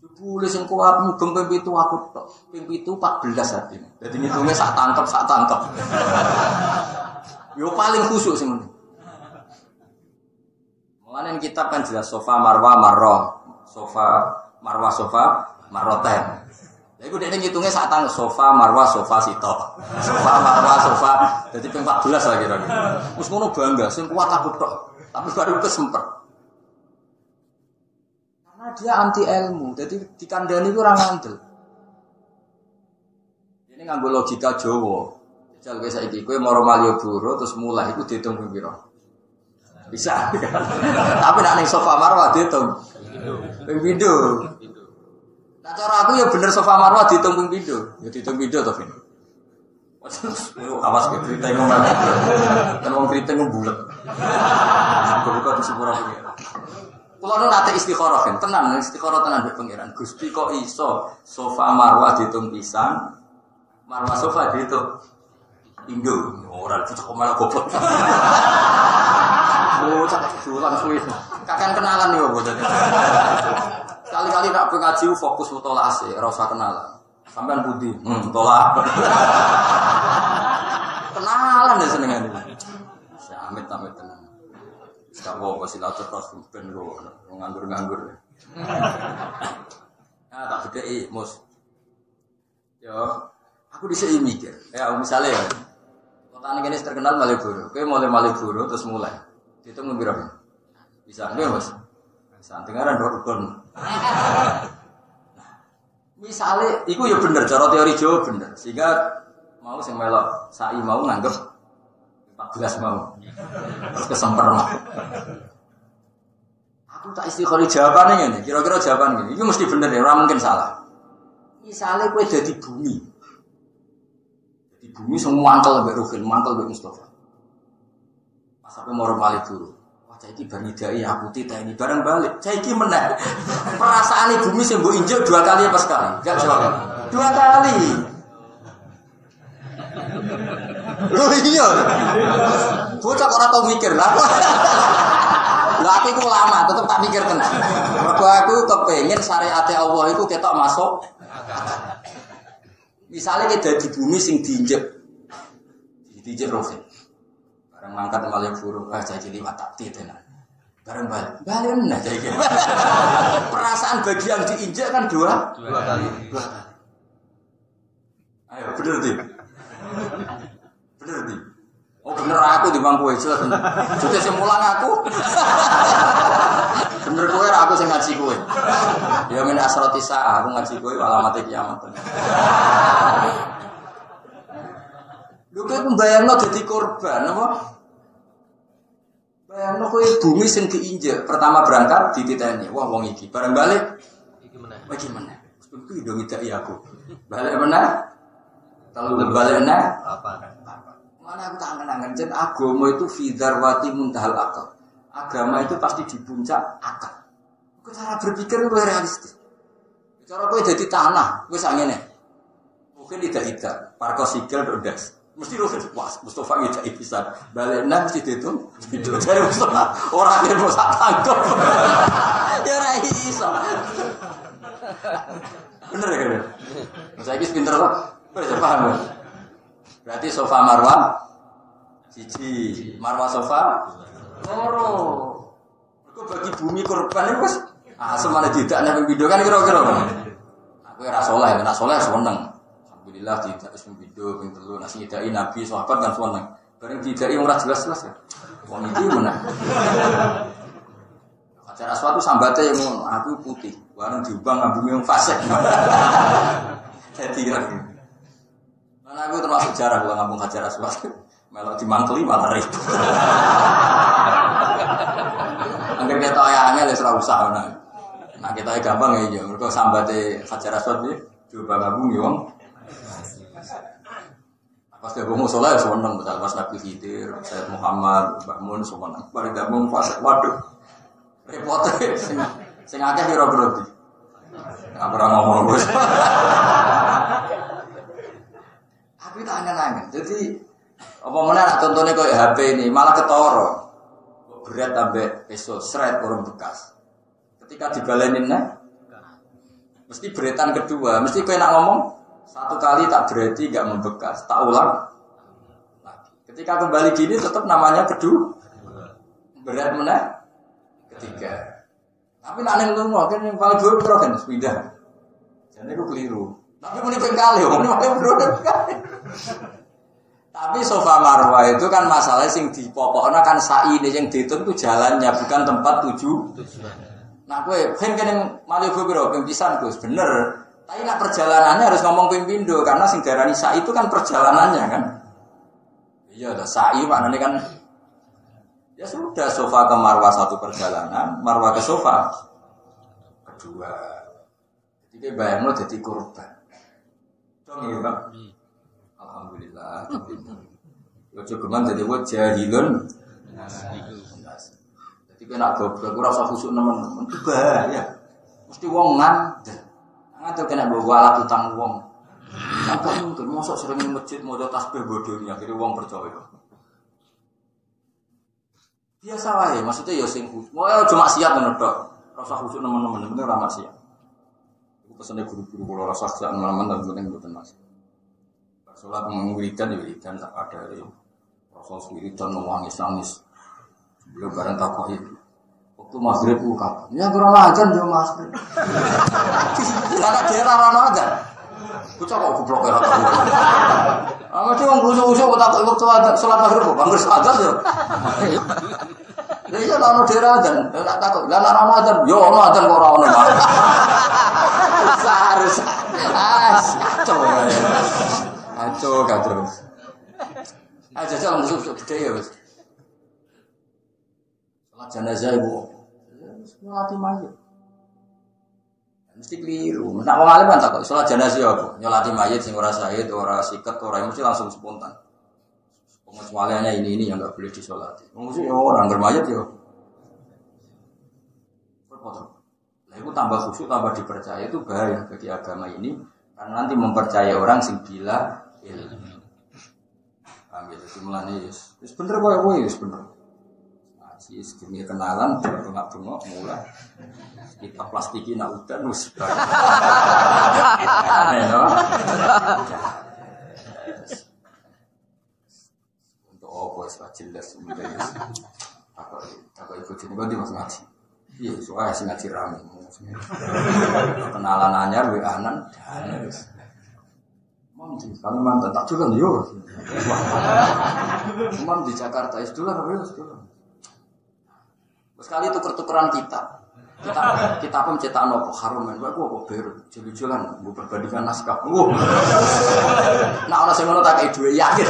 Jebule sing kuat mugeng ping 7 aku tok. Ping 7 14 hati. Dadi ngitunge sak tangkep. Yo paling khusyuk sing ngene. Mulane kitab kan jelas sofa marwah marrah. Sofa marwah sofa marroten. Lha iku dekne ngitungnya sak tang sofa marwah sofa sitok. Sofa marwah sofa dadi ping 14 lah kira-kira. Wis ngono bangga sing kuat aku tok. Tapi baru kesempet. Karena dia anti ilmu. Jadi dikandani ku ora ngandel. Ini nganggo logika Jawa. Jal kowe saiki kowe maro Malioboro terus mulai iku diitung ping pira? Bisa. Tapi nek ning sofa marwah diitung ping pindho. Nah cara aku ya bener sofa marwah diitung ping pindho. Ya diitung pindho to, Vin. Awas ke kriting ngomong. Kan wong kriting bulet. Buka di sepura pengiran. Kulo nu nate istikharah kan, tenan istikharah tenan mbek pengiran. Gusti kok iso sofa marwah diitung pisan, marwah sofa diitung Indo, orang itu kok malah goblok. Oh, cakap sulang suwi. Kakek kenalan nih bocah. Kali-kali nak ngaji fokus mutolaah sih, ora usah kenalan. Sampean budi, mutolaah. Kenalan ya senengane. Amit-amit tenan. Sawo kok silaturahmi ben go nganggur-nganggur. Ah tak bedheki mus. Yo, aku dhisik mikir. Ya misalnya ya. Kotane kene terkenal Malioboro. Kowe mulai Malioboro terus mulai. Diitung piro? Bisa nggih, Mas? Bisa dengaran rukun. Misale iku ya bener cara teori Jawa bener. Sehingga mau sing melok sai mau nganggep 14 mau. Terus kesemper. Aku tak istikharah jawabane ngene. Kira-kira jawaban ngene. Iki mesti bener ya, ora mungkin salah. Misale kowe dadi bumi. Di bumi semua mangkel mbek Ruhin, mangkel mbek Mustafa. Pas sampe moro Malioboro. Wah, saiki banidai aku titeni bareng balik. Saiki meneh. Perasaane bumi sing mbok injek 2 kali apa sekali? Enggak jawab. 2 kali. Loh iya. Bocah ora tau mikir lah. Lah aku iku lama tetep tak mikir tenan. Mergo aku kepengin syariat Allah iku ketok masuk. Misalnya kita di bumi sing diinjek Rohit, barang mangkat Malioboro, jadi 5 takti tenan, barang balik nah jadi gitu. Perasaan bagi yang diinjek kan 2 kali. Ayo bener sih. Oh bener aku di bangku itu, sudah semulang aku. Bener kowe aku sing ngaji kowe. Ya min asrati saah aku ngaji kowe alamate kiamat. Lho kowe mbayangno dadi korban apa? Bayangno kowe bumi sing diinjek, pertama berangkat dititeni. Wah wong iki bareng balik iki meneh. Iki meneh. Kuwi do ngidaki aku. Balik meneh. Kalau balik meneh apa? Mana aku tak kenangan, jadi agama itu fidarwati muntahal akal. Agama itu pasti di puncak akal. Cara berpikir itu realistis. Cara kau jadi tanah, kau sangene. Mungkin tidak, parko sikil berdas. Mesti lu wah Mustafa ngejak pisan. Balena mesti dihitung. Dari Mustafa orang yang mau sak tangkep. Ya ora iso. Bener ya kan? Saya kis pinter loh. Bisa paham ya? Berarti sofa marwah siji, marwah sofa loro. Mergo bagi bumi korban itu wis semana tidak nek video kan kira-kira. Aku ora saleh, nek saleh seneng. Alhamdulillah tidak wis video ping 3 nek nyidaki nabi sahabat kan seneng. Bareng didaki ora jelas-jelas ya. Wong iki menang. Hajar Aswad itu sambate yang ngono, aku putih. Bareng diubang ambune yang fasik. Jadi kira. Nah, aku termasuk jarang kalau ngambung Hajar Aswad. Melok dimangkeli malah ribut. Angger ketok angel wis ora usah ana. Nah, ketoke gampang ya, mergo sambate Hajar Aswad iki diubang ngambung yo wong. Pas dia ngomong sholat, seneng. Misalnya pas Nabi Khidir, Sayyid Muhammad, Mbak Mun, seneng. Baru dia ngomong fasik, waduh. Repotnya, sing akeh kira-kira di. Nggak pernah ngomong. Aku tak angen-angen. Jadi, apa mana contohnya kayak HP ini, malah ketoro. Berat sampai peso, seret kurang bekas. Ketika dibalenin, mesti beretan kedua. Mesti kau nak ngomong, satu kali tak berarti gak membekas, tak ulang lagi. Ketika kembali gini tetap namanya kedua, berat mana? Ketiga. Tapi nak neng lu kan yang paling dulu kan pindah. Jadi aku keliru. Tapi mau kali, Tapi sofa marwah itu kan masalah sing di pokoknya kan sa'i ini yang dihitung itu jalannya bukan tempat tuju. Nah gue kan yang malu gue bro, pisan Gus bener. Tapi nak perjalanannya harus ngomong pimpindo karena sing darani sa'i itu kan perjalanannya kan. Iya, sa'i maknanya kan. Ya sudah, sofa ke marwah satu perjalanan, marwah ke sofa kedua. Jadi bayang lo jadi korban. Dong ya Pak. Alhamdulillah. Yo jogeman jadi wong jahilun. Jadi kena goblok ora usah khusuk nemen-nemen bahaya. Mesti wong ngandel. Ngandel kena bawa alat utang wong. Sampai mungkin mosok sering di masjid maca tasbih bodohnya akhirnya wong percaya. Biasa wae, maksudnya ya sing khusuk. Mau cuma siap ngono tok. Rasa khusuk nemen-nemen bener ora maksiat. Iku pesene guru-guru kula rasa siap nemen-nemen tapi penting mboten maksiat. Salat mengwiridan ya wiridan tak ada ya. Rasul wiridan nangis. Belum barang takoki. Waktu maghrib ku kapan? Ya kurang ajar yo maghrib. Lah dia ora ajar. Bocah kok goblok ora tau. Mesti wong khusuk-khusuk kok takok waktu salat maghrib kok bangger sadar yo. Lah iya ana dhewe adan, tak takok. Lah ana adan, yo ono adan kok ora ono. Harus. Kacau. Aja jalan musuh budaya wis. Salat jenazah ibu. Salat mayit. Mesti keliru. Nek wong alim kan takok salat jenazah apa? Nyolati mayit sing ora syahid, ora siket, ora mesti langsung spontan. Pengecualiannya ini yang enggak boleh disolati. Mesti orang bermayit yo. Berpotong. Lah itu tambah khusyuk, tambah dipercaya itu bahaya bagi agama ini karena nanti mempercayai orang sing gila ilmu. Ambil itu mulane wis bener koyo wis bener. Ngaji sedene kenalan bengak-bengok mulai. Kita plastiki nak udan wis. Untuk apa wis jelas mulai. Apa ikut sini kok Mas ngaji. Iya, soalnya sing ngaji rame. Kenalan anyar we anan wis. Mandi, kami mantan tak juga nih yo. Imam di Jakarta itu lah, sekali tuker-tukeran kita pencetakan apa haruman, aku apa beru, jalan-jalan, bu perbandingan naskah. Nah orang semua tak kayak dua yakin.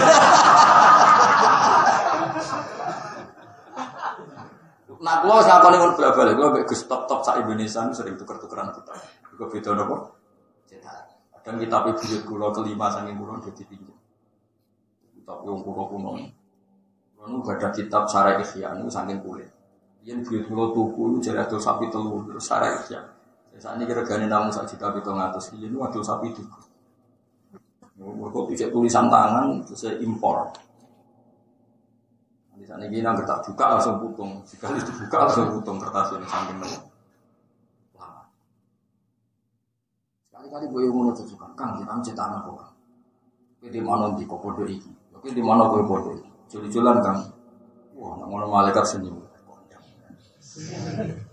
Nah gua ngakoni ngono bal-bal, gua mek Gus top sak Indonesia sering tuker-tukeran kita. Gua beda napa? Dan kitab buyut kula kelima saking kula dadi pinjam. Kitab wong kuno-kuno. Kulo baca kitab Syarah Ihya niku saking kulit. Yen buyut kula tuku jare adol sapi telu Syarah Ihya. Sakniki regane namung 1.700.000 yen adol sapi tuku. Kok dicek tulisan tangan terus impor. Di sana iki nang tak buka langsung putung. Sekali dibuka langsung putung kertas ini saking lama. Kali-kali boyo ngono tujukan, Kang, kita cetak anak kok. Kowe di mana ndi kok padha iki? Kowe di mana kowe padha iki? Juli-julan, Kang. Wah, nang ngono malaikat senyum.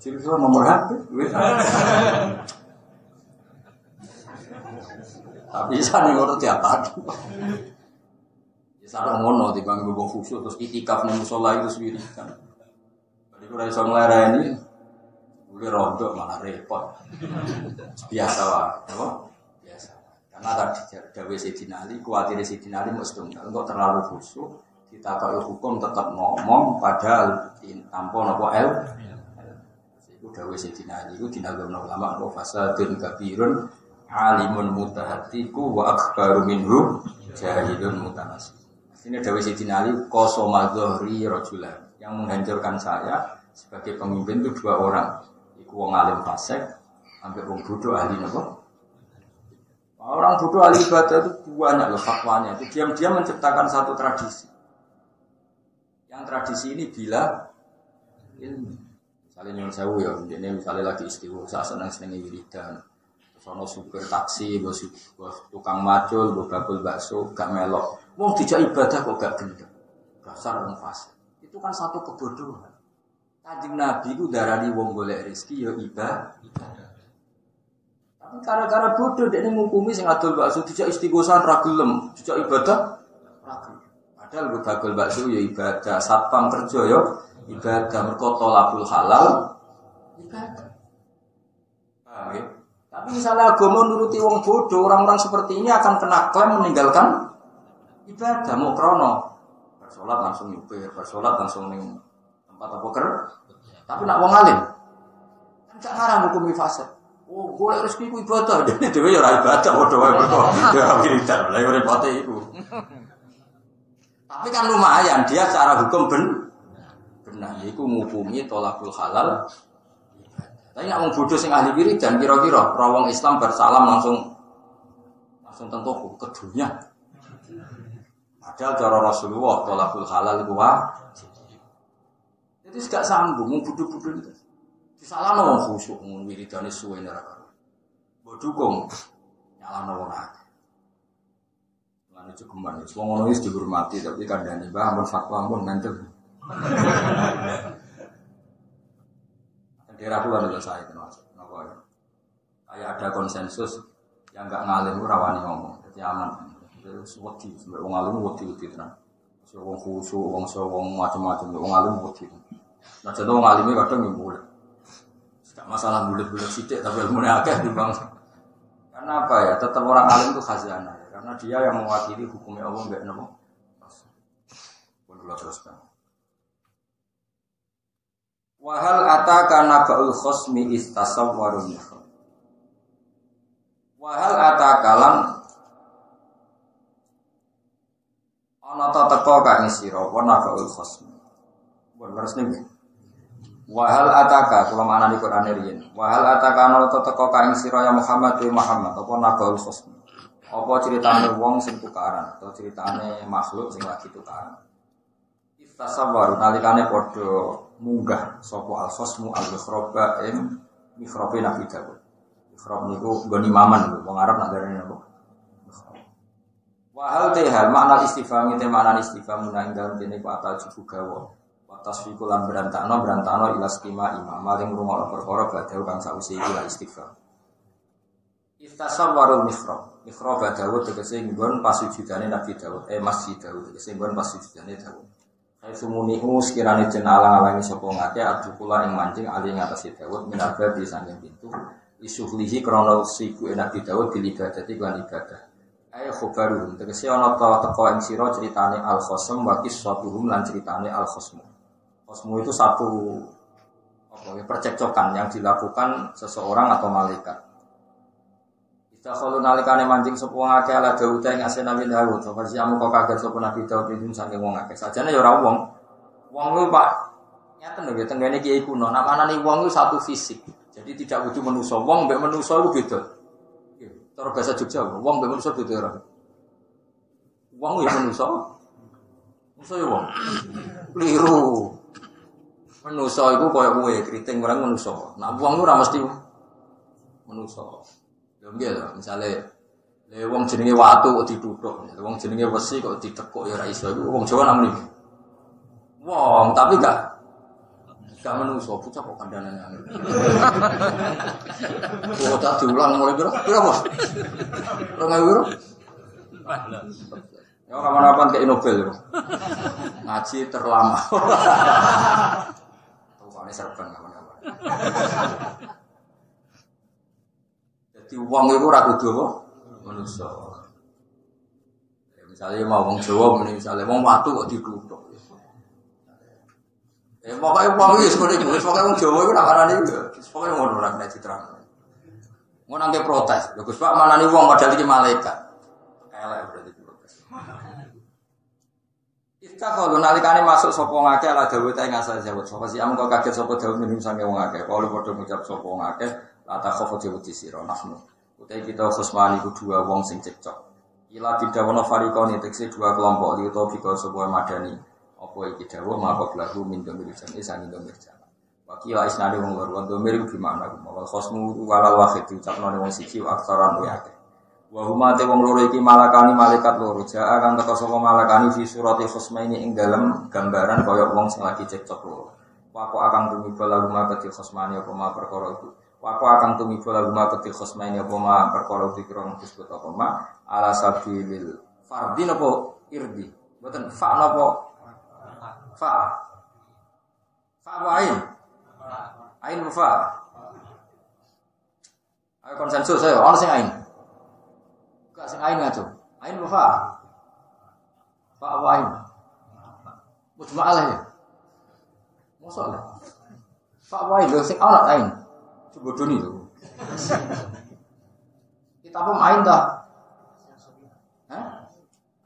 Juli-julan nomor HP, wis. Tapi sana ngono tiap hari. Ya sana ngono timbang nggo khusyuk terus itikaf nang musala itu sendiri kan. Jadi ora iso nglareni. Boleh rontok malah repot. Biasa wae, apa? Biasa. Karena tadi dawuh Sayyidina Ali, kuwatir Sayyidina Ali mesti untuk terlalu khusyuk, ditakoki hukum tetap ngomong padahal tanpa napa Iku dawuh Sayyidina Ali iku dinagomno ulama kok fasadun kabirun alimun mutahatiku wa akbaru minhu jahilun mutanasib. Ini dawuh Sayyidina Ali qasama dhahri rajulan. Yang menghancurkan saya sebagai pemimpin itu dua orang. Wong alim fasik, sampai wong bodoh ahli napa? Orang bodoh ahli ibadah itu banyak loh fatwanya. Itu diam-diam menciptakan satu tradisi. Yang tradisi ini bila ilmu. Misalnya nyon sewu ya, ini misalnya lagi istighosah seneng-seneng wiridan. Terus ana supir taksi, bos tukang macul, bos bakul bakso, gak melok. Wong dijak ibadah kok gak gendeng. Dasar wong fasik. Itu kan satu kebodohan. Kanjeng Nabi itu darani wong golek rezeki ya ibadah. Tapi gara-gara bodoh dekne ngukumi sing adol bakso dijak istighosah ra gelem, dijak ibadah ra gelem. Padahal go bagol bakso ya ibadah, satpam kerja ya ibadah, mergo tolabul halal ibadah. Paham ya? Tapi misalnya agama nuruti wong bodoh, orang-orang seperti ini akan kena klaim meninggalkan ibadah mau krono. Bersolat langsung nyupir, bersolat langsung ning tempat apa tapi nak wong alim kan gak ngarang hukum fasad. Oh, golek rezeki ku ibadah, dene dhewe ya ora ibadah padha wae mergo ya wiridan lha ora repote iku. Tapi kan lumayan dia secara hukum benar yaiku ngukumi tolakul halal. Tapi nak wong bodoh sing ahli wiridan kira-kira ora wong Islam bersalam langsung tentu ke dunia. Padahal cara Rasulullah tolakul halal itu itu gak sambung, budu-budu itu. Disalahno wong khusyuk ngono wiridane suwe neraka. Mbok dukung nyalahno wong akeh. Lan itu kemana? Wong ngono wis dihormati tapi kandhane Mbah ampun fatwa ampun mantep. Daerah kula lho saya kenal. Napa ya? Kayak ada konsensus yang enggak ngalim ora wani ngomong. Dadi aman. Terus wedi, wong alim wedi tenan. Wong khusyuk, wong macam-macam, wong alim wedi. Nah, contoh ngalimi kadang ngimbul. Tidak masalah bulat-bulat sidik, tapi ilmunya akeh dibang. Karena apa ya? Tetap orang alim itu khazanah. Ya. Karena dia yang mewakili hukumnya Allah enggak nemu. Pun dulu teruskan. Wahal ataka naba'ul khosmi istasawwarun mikhrab. Wahal ataka lan ana ta teko kang sira apa naba'ul khosmi. Pun terus nih. Wahal ataka kula manani Quran riyen. Wahal ataka ana teko kang sira ya Muhammad apa naba'ul khosmi. Apa ceritane wong sing tukaran atau ceritane makhluk sing lagi tukaran. Istasawwar nalikane padha munggah sapa al-khosmu al-mikhraba ing mikhrabe Nabi Dawud. Mikhrab niku nggon imaman wong Arab nak darane napa? Wahal tehal makna istifham te makna istifham nang dalem dene ku atal jugawa. Tasfiqul lan berantakno ila skema imam maring rumono perkara badhe kang sausi ila istighfar. Istasawwarul mikhrab Dawud tegese nggon pasujudane Nabi Dawud Masjid Dawud tegese nggon pasujudane Dawud. Kaitu munihu sekirane jen alang-alangi sapa ngake adukula ing mancing ali ngatasi Dawud minarba di saking pintu isuhlihi krana siku Nabi Dawud bil ibadati lan ibadah. Ayo khobarum tegese ana teko ing sira critane al-khosm wa qissatuhum lan critane al-khosm. Khosmu itu satu percekcokan yang dilakukan seseorang atau malaikat. Kita kalau nalikane mancing sapa wong akeh ala Dawud ing asena Nabi Dawud, sapa siamu kok kaget sapa Nabi Dawud itu saking wong akeh. Sajane ya ora wong. Wong kuwi Pak nyaten lho tenggene kiai kuno, namanane wong itu satu fisik. Jadi tidak kudu manusa. Wong mbek manusa iku beda. Cara bahasa Jogja, wong mbek manusa beda ora. Wong ya manusa. Manusa ya wong. Keliru. Manusa iku koyo kowe kriting barang manusa. Nah wong ora mesti manusa. Yo nggih lho, misale wong jenenge watu kok dituthuk, wong jenenge wesi kok ditekuk ya ora iso. Iku wong Jawa namung iki. Wong tapi gak menungso, bocah kok kandhanane angel. Oh, tak diulang mulai pira, Bos? 2000 pira? Ya kapan-kapan kayak Nobel ya. Ngaji terlama. Tukane serban kapan-kapan. Jadi wong iku ora kudu apa? Manusa. Ya misale mau wong Jawa muni misale wong watu kok dituthuk. Pokoknya wong iki sekono iki, pokoke wong Jawa iku nak arane yo. Pokoke ngono ora kena diterang. Ngono nangke protes. Lho Gus Pak manani wong padahal iki malaikat. Elek berarti protes. Kita kalau nalikane masuk sapa ngakeh ala dawuh ta ngasal jawab. Sapa sih amko kaget sapa dawuh minum sange wong akeh. Kalau padha ngucap sapa ngakeh la ta khofu jawuti sira nahnu. Utai kita khusmani ku dua wong sing cekcok. Ila bidawono farikoni tekse dua kelompok liuto biko sebuah madani. Apa iki dawuh mabok lahu min domir jami sani domir jami. Wakila isnadi wong loro domir ku gimana ku wal khosmu walal wahid ucapno wong siji aksaran wa akeh. Wa huma te wong loro iki malakani malaikat loro jaa kang teka sapa malakani fi surati khosmaini ing dalem gambaran kaya wong sing lagi cekcok loro. Wako akan tumiba lagu makati khosmani apa ma perkara iku. Wako akan tumiba lagu makati khosmaini apa ma perkara dikira disebut apa ma ala sabilil fardin apa irdi. Mboten fa napa fa wain ain fa ayo konsensus saya ono sing ain gak sing ain ngaco ain fa wain mujma'alah ya mosok lah fa wain lho sing ono ain coba doni lho kita pun ain dah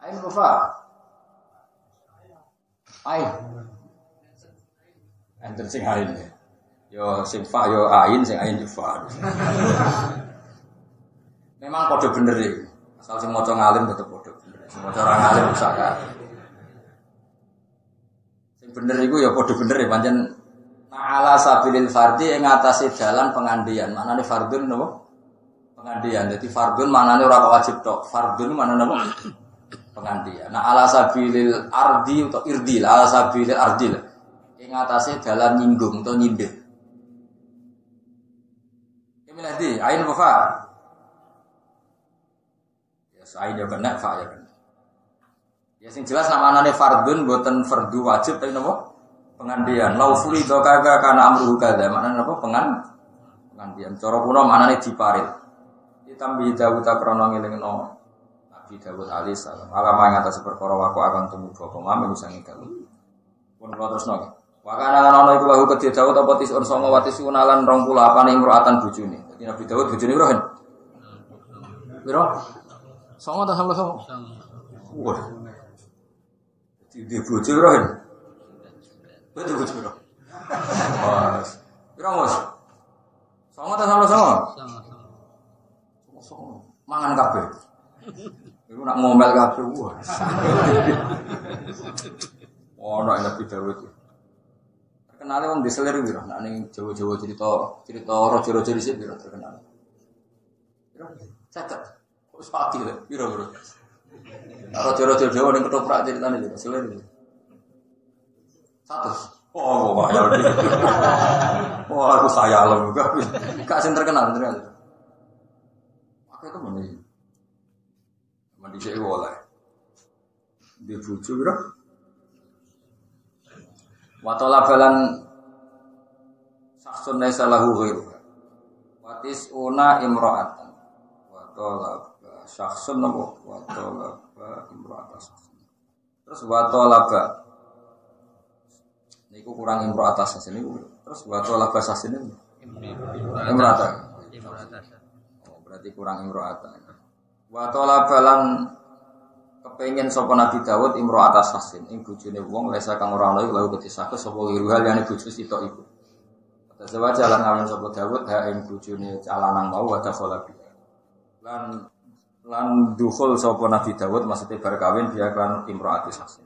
ain fa ain enten sing ain yo sing fa yo ain sing ain fa memang kode bener iki asal sing maca ngalim tetep kode bener sing maca ora ngalim rusak kan sing bener iku ya kode bener ya pancen ala sabilil fardhi ing atase dalan pengandian maknane fardun napa pengandian dadi fardun maknane ora wajib tok fardun maknane napa pengandian. Nah ala sabilil ardi atau irdil, ala sabilil ardil. Ing atase dalan nyinggung atau nyindir. Ini nanti ain apa fa? Ya ain ya kena fa ya kena. Ya sing jelas namanane fardun mboten fardu wajib tapi napa? Pengandian. Lau furi do kaga kana amruhu kada. Maknane napa? Pengandian. Cara kuno maknane diparil. Ditambi dawuh ta krana ngelingno Nabi Dawud alaihissalam. Alama yang atas perkara waku akan tumbuh bapak mami misalnya kalau pun kalau terus nol. Wakana ana iku lahu kedhe Dawud apa tisun songo watis unalan 28 imro'atan bojone. Dadi Nabi Dawud bojone piro kan? Piro? Songo ta sampe songo? Wah. Di bojo piro kan? Betul bojo piro? Mas. Piro Mas? Songo ta sampe songo? Songo. Mangan kabeh. Iku nak ngomel kabeh wae. Ono Nabi Dawud. Terkenal wong diselir piro? Nek ning Jawa-Jawa cerita raja-raja dhisik piro terkenal. Piro? Catet. Kok sepati lho, piro? Raja-raja Jawa ning ketoprak ceritane piro? Selir piro? 100. Oh, kok ya. Wah, aku sayalem juga. Gak sing terkenal. Aku itu mana? Mandi saya boleh. Di bucu bro. Watola balan saksun naisalahu ghairu. Watis una imro'atan. Watola saksun nabo. Watola imro'atan. Terus watola ba. Niku kurang imro'atan sasin niku. Terus watola ba sasin niku. Imro'atan. Oh, berarti kurang imro'atan. Wa talabalan kepengin sapa Nabi Dawud imro atas sasin ing bojone wong lesa kang ora ana iku lalu ketisake sapa wiruhal yani bojo sitok iku. Terus jalan ngawin sapa Dawud ha ing bojone calanang mau wa dakhala lan dukhul sapa Nabi Dawud maksudnya bar kawin dia kan imro atas sasin.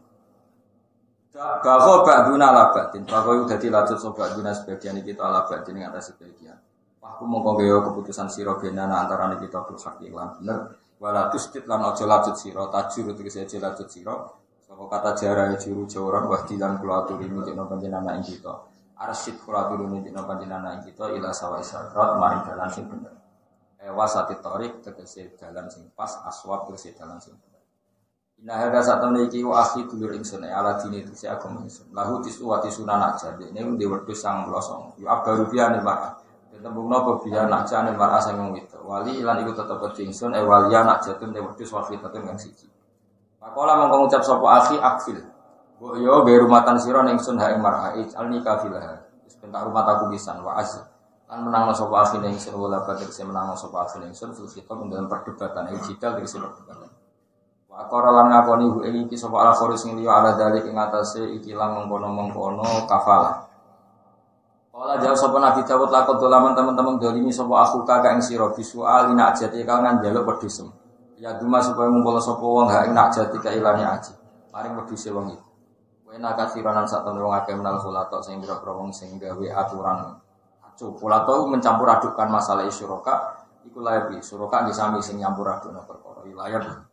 Bahwa ba'duna labatin bahwa dadi lanjut sapa ba'duna sebagian kita labatin ing atas sebagian. Aku mongko gawe keputusan sira benana antarané kita bil hak lan bener. Wala tustit lan aja lajut sira tajur tegese aja lajut sira. Saka kata jara juru jawran wahdilan kula aturi mikno panjenengan ing kita. Arsyid kula aturi mikno panjenengan ing kita ila sawa isyarat maring dalan sing bener. Wasati tarik tegese dalan sing pas aswab tegese dalan sing bener. Inna hadza satune iki wa akhi dulur ingsun ala dini tegese agama ingsun. Lahu tisu wa tisuna aja dene ndi wedhus 99. Yu abaru biane mar'a. Tembung napa biya nak jane mar'a sing itu. Wali lan iku tetep ingsun waliya nak jatun de wedhus wafitatun kang siji. Pakola mongko ngucap sapa akhi akfil. Mbok yo gawe rumatan sira ning ingsun ha ing mar'a alni kafilah. Wis bentak rumah aku pisan wa az. Lan menangno sapa akhi ning ingsun wala badhe sing menangno sapa akhi ning ingsun fil khitab dalam perdebatan jidal tegese perdebatan. Wa aqara lan ngakoni hu ing iki sapa al-kharis ing liya ala dalik ing atase iki lan mengkono-mengkono kafalah. Kala jawab sapa Nabi Dawud lakon dolaman teman-teman dolimi sapa aku kakak ing sira bisual ina ajati kangen njaluk wedhusem. Ya duma supaya ngumpul sapa wong ha ing ajati ka ilane aji. Paring wedhuse wong iku. Wena kathiranan sak temene wong akeh menal khulato sing pira-pira wong sing gawe aturan. Acu khulato mencampur adukkan masalah syuraka iku lae syuraka nggih sami sing nyampur adukna perkara wilayah.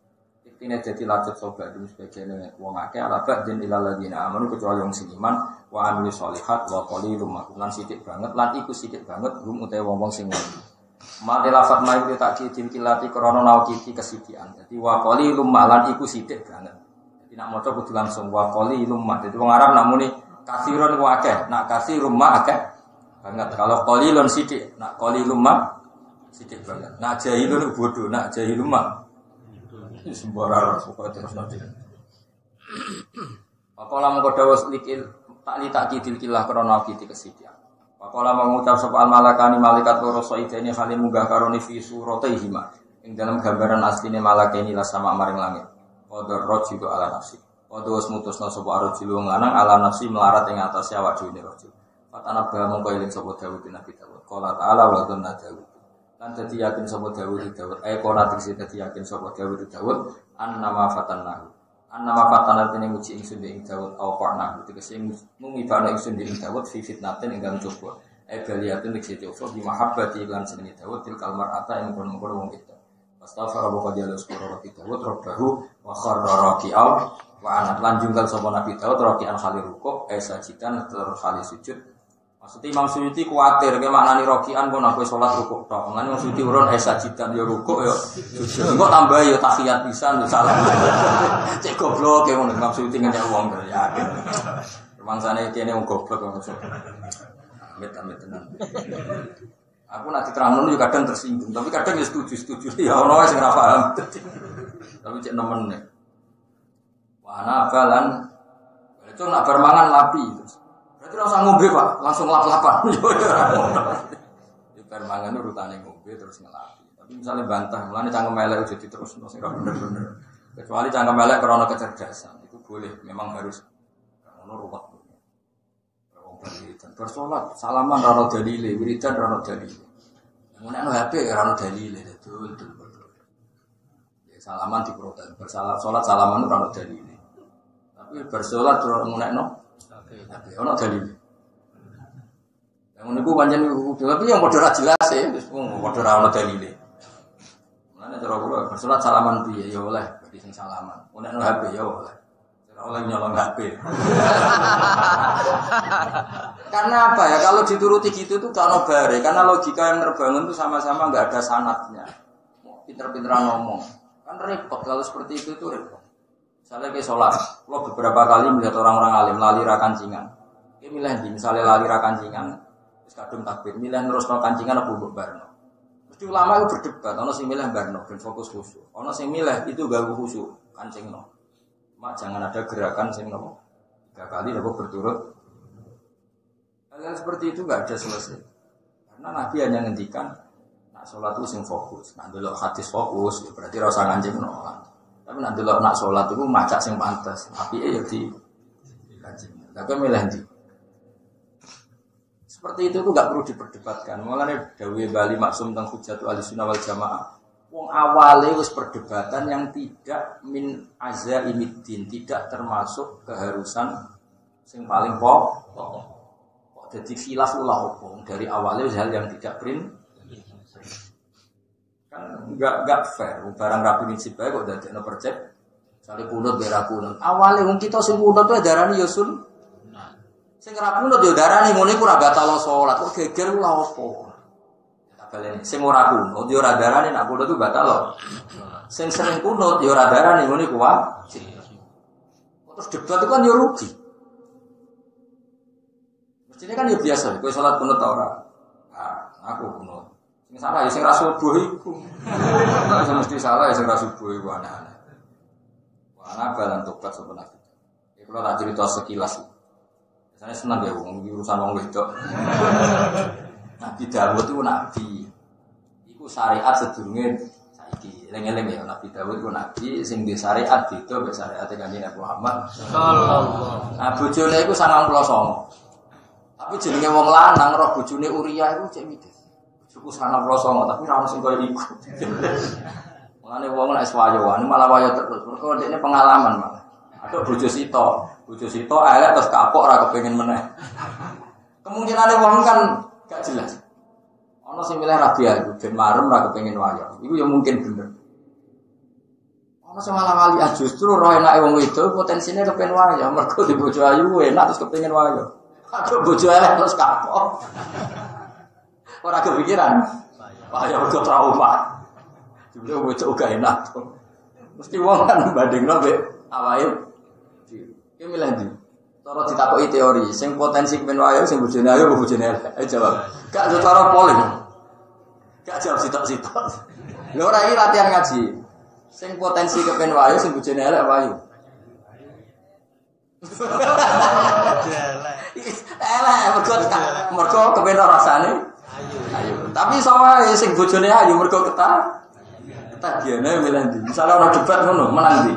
Ini jadi lanjut sobat dulu sebagian wong akeh ala ba'din ilal ladina amanu kecuali wong sing iman wa amilu sholihat wa qalilum lan sithik banget lan iku sithik banget hum utawa wong sing ngono. Mate lafat mai tak kidin kilati krana naukiti kesidikan. Dadi wa qalilum lan iku sithik banget. Dadi nak maca kudu langsung wa qalilum dadi wong Arab nak muni kathirun wa akeh, nak kathirun ma akeh banget. Kalau qalilun sithik, nak qalilum ma sithik banget. Nak jahilun bodoh, nak jahilum ma sembarang pokoknya terus nanti. Pakola mengkodawas likil tak kidil kilah krono kiti kesidian. Pakola mengucap soal malakani malaikat loro soideni kali munggah karoni fi suratihima. Ing dalam gambaran asline malakani lah sama maring langit. Qadar rojilu ala nafsi. Qadus mutusna sapa rojilu lanang ala nafsi melarat ing atase awak dhewe rojilu. Fatana ba mongko eling sapa Dawud Nabi Dawud. Qala ta'ala wa dhanna Dawud. Lan dadi yakin sapa Dawud kona diksi dadi yakin sapa Dawud annama fatannahu annama fatana tene muji ingsun ing Dawud awqana dikese mumibana ingsun ing Dawud fi fitnatin ing dalem coba baliyatun diksi coba di mahabbati lan senenge Dawud til kalmar ata ing kono-kono wong itu astaghfara wa qadiyal sura Dawud rabbahu wa kharra raki'al wa anat lan junggal sapa Nabi Dawud raki'an khalir rukuk sajidan terus khalis sujud. Maksudnya Imam Suyuti kuatir, kayak maknani rokian pun aku sholat rukuk tok. Maknanya Imam Suyuti urun sajidan ya rukuk ya. Enggak tambah ya tahiyat pisan salam. Cek goblok kayak ngono Imam Suyuti ngenyek wong ya. Rumangsane kene wong goblok maksud. Amit-amit tenan. Aku nak diterangno yo kadang tersinggung, tapi kadang ya setuju. Ya ono wae sing ora paham. Tapi cek nemen nek. Wah ana balan. Itu nak bermangan lapi terus. Berarti rasa ngombe Pak, langsung lap-lapan. Di permangan urutane ngombe terus ngelapi. Tapi misalnya bantah, mulane cangkem elek jadi terus sing bener-bener. Kecuali cangkem elek karena kecerdasan, itu boleh, memang harus ono ruwet. Wong wiridan bersolat, salaman ra ono dalile, wiridan ra ono dalile. Nek ono HP ra ono dalile, betul. Ya salaman diprotes, bersalat salaman ra ono dalile. Tapi bersolat ora ngunekno tapi ono dalil. Yang niku pancen tapi yang padha ra jelas ya, wis padha ra ono dalile. Mulane cara kula bersolat salaman piye ya oleh bagi sing salaman. Nek ono HP ya oleh. Ora oleh nyolong HP. Karena apa ya? Kalau dituruti gitu itu gak ono bare, karena logika yang terbangun itu sama-sama enggak ada sanadnya. Pinter-pinteran ngomong. Kan repot kalau seperti itu repot. Misalnya ke sholat, lo beberapa kali melihat orang-orang alim lali rakancingan. Dia milih di, misalnya lali rakancingan, terus kadung takbir, milih terus no kancingan apa untuk barno. Mesti ulama itu berdebat, ono sing milih barno dan fokus khusyuk, ono sing milih itu gak khusyuk kancing no. Mak jangan ada gerakan sing no 3 kali dapat berturut. Hal seperti itu gak ada selesai, karena Nabi hanya ngendikan, nak sholat itu sing fokus, nak dulu hadis fokus, ya berarti rasa kancing no. Tapi nanti kalau nak sholat itu macak sing pantas, tapi ya di kancing. Tapi milih di. Seperti itu tuh nggak perlu diperdebatkan. Mulanya Dawe Bali Maksum tentang Hujjatul Ahlussunnah wal Jamaah. Wong awale wis perdebatan yang tidak min azaimiddin, tidak termasuk keharusan sing paling pokok. Jadi khilaf ulah hukum dari awalnya hal yang tidak enggak fair. Barang rapi prinsip bae kok dadekno percek. Sale kunut berak kunut. Awale wong kita sing kunut tuh darani ya sun. Sing ora kunut yo darani ngene iku ora batal salat. Kok geger ku lha opo? Tak baleni. Sing ora kunut yo ora darani nek kunut itu batal. Sing sering kunut yo ora darani ngene iku wajib. Terus debat itu kan yo rugi. Mestinya kan ya biasa, kowe salat kunut ta ora? Nah, aku kunut. Sing salah ya sing ra subuh iku. Sing mesti salah ya sing ra subuh iku aneh-aneh. Ana balan tobat sapa nabi. Ya kula tak cerita sekilas. Biasanya senang ya wong urusan wong wedok. Nabi Dawud itu nabi. Iku syariat sedurunge saiki. Eling-eling ya Nabi Dawud iku nabi sing di syariat beda mek syariat Kanjeng Nabi Muhammad sallallahu. Nah bojone iku 99. Tapi jenenge wong lanang roh bojone Uria iku cek mitis. Bojoku 99 tapi ora ono sing koyo iku. Mulane wong nek wayo, malah wayo terus. Mergo dekne pengalaman malah. Aduh bojo Sito elek terus kapok ora kepengin meneh. Kemungkinane wong kan gak jelas. Ana sing milih rabi iku ben marem ora kepengin wayo. Iku ya mungkin bener. Ana sing malah wali justru roh enake wong itu potensine kepengin wayo. Mergo di bojo ayu enak terus kepengin wayo. Aduh bojo elek terus kapok. Ora kepikiran. Wayo mergo trauma. Juga bocah gak enak. Mesti wong kan bandingno mbek awake. Ki milih ndi? Cara ditakoki teori, sing potensi kepen wayo sing bojone ayo apa bojone elek? Ayo jawab. Gak cara polling. Gak jawab sitok-sitok. Lho ora iki latihan ngaji. Sing potensi kepen wayo sing bojone elek apa ayo? Elek mergo kepen rasane ayo. Tapi sawae sing bojone ayo mergo ketah. Tagiane milih ndi? Misale ora debat ngono, menang ndi?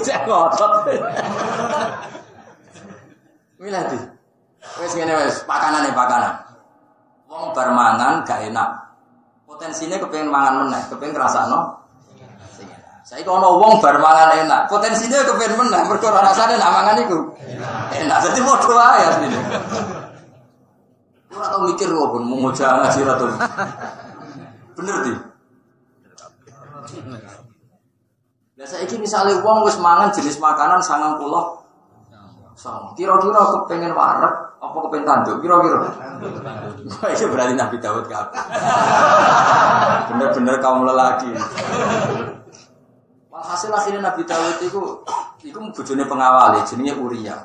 Cek ngotot. Milih ndi? Wis ngene wis, pakanan. Wong bar mangan gak enak. Potensine kepengin mangan meneh, kepengin ngrasakno sing enak. Saiki ana wong bar mangan enak, potensine kepengin meneh mergo rasane nak mangan iku enak. Dadi padha wae asline. Ora tau mikir kok pun mau ngaji ora tau. Bener di. Lah saiki misale wong wis mangan jenis makanan 90. Kira-kira kepengin wareg apa kepengin tanduk? Kira-kira. Wah, iki berarti Nabi Daud kabeh. Bener-bener kaum lelaki. Walhasil akhirnya Nabi Daud iku bojone pengawal jenenge Uria.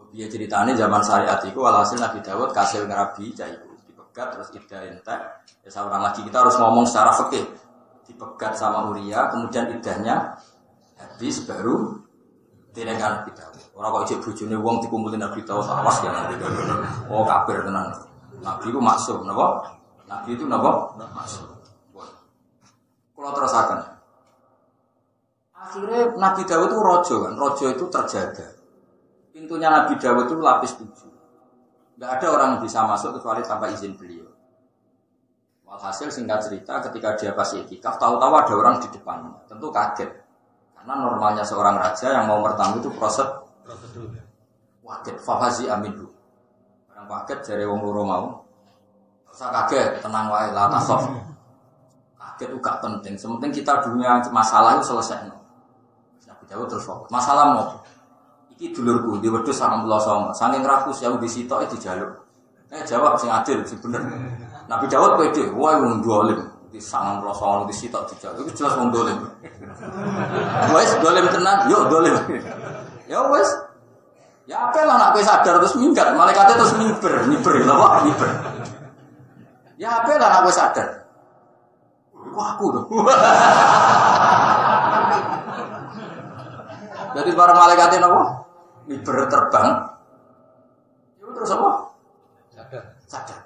Dia ceritanya zaman syariat itu walhasil Nabi Dawud kasil ngerabi jaiku dipegat terus iddah entek. Ya seorang lagi kita harus ngomong secara fikih. Dipegat sama Uria kemudian iddahnya habis baru direngan Nabi Dawud. Orang kok ijek bojone wong dikumpulin Nabi Dawud awas ya Nabi Dawud. Oh kafir tenan. Nabi itu maksum napa? Nabi itu napa? Maksum. Kalau terusakan. Akhirnya Nabi Dawud itu rojo kan. Rojo itu terjaga. Pintunya Nabi Dawud itu lapis 7. Tidak ada orang yang bisa masuk kecuali tanpa izin beliau. Walhasil singkat cerita ketika dia pas iktikaf tahu-tahu ada orang di depan. Tentu kaget. Karena normalnya seorang raja yang mau bertamu itu prosedur. Kaget. Fahazi amindu. Orang kaget jare wong loro mau. Usah kaget, tenang wae la tasawuf. Kaget itu gak penting. Sementing kita dunia masalah itu selesai. Nabi Dawud terus fokus. Masalah mau. Iki dulurku di wedhus 99. Saking rakus ya di sitok dijaluk. Jawab sing adil sing bener. Nabi Dawud pede, wae wong dolim. Di 99 di sitok dijaluk. Iku jelas wong dolim. Wes dolim tenan, yo dolim. Ya wes. Ya apa lah nak kowe sadar terus minggat, malaikate terus miber lho kok miber. Ya apa lah nak kowe sadar. Wah aku lho. Jadi para malaikate napa? Miber terbang. Itu terus apa? Sadar.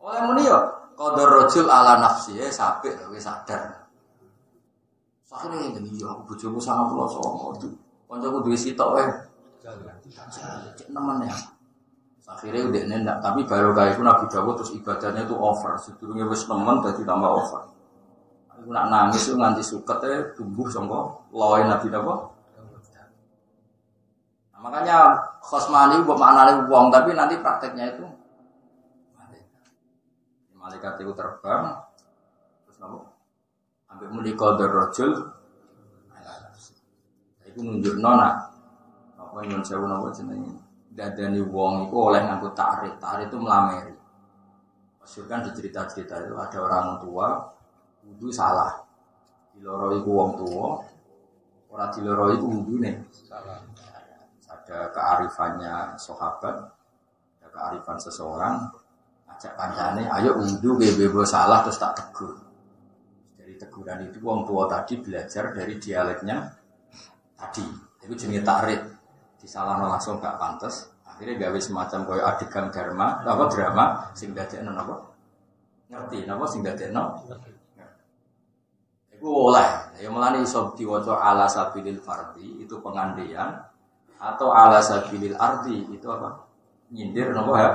Oleh muni yo qadar rajul ala nafsi sampai wis sadar. Sakjane ngene yo aku bojoku 99 itu. Kancaku duwe sitok wae. Cek nemen ya. Akhirnya udah ndak, tapi baru kayak itu Nabi Dawud terus ibadahnya itu over. Sedurunge wis nemen dadi tambah over. Aku nak nangis itu nganti sukete tumbuh sangka loe Nabi Dawud. Makanya khosmani buat maknanya uang, tapi nanti prakteknya itu Malaikat itu terbang terus napa? Ambek muni qadar rajul ala nafsi. Iku nunjukno nak apa nyun sewu napa jenenge? Dadani wong iku oleh nganggo takrif. Takrif itu melameri. Maksud kan di cerita-cerita itu ada orang tua wudu salah. Diloro iku wong tua, ora diloro iku wudune salah. Ada kearifannya sahabat, ada kearifan seseorang, ajak kancane, ayo wudu bebo salah terus tak tegur. Dari teguran itu wong tua tadi belajar dari dialeknya tadi. Itu jenenge takrif. Disalahno langsung gak pantes. Akhirnya gawe semacam koyo adegan drama sing dadekno napa? Ngerti napa sing dadekno? Iku oleh. Ya mulane iso diwaca ala sabilil fardhi itu pengandian atau ala sabilil ardi itu apa? Nyindir napa ya?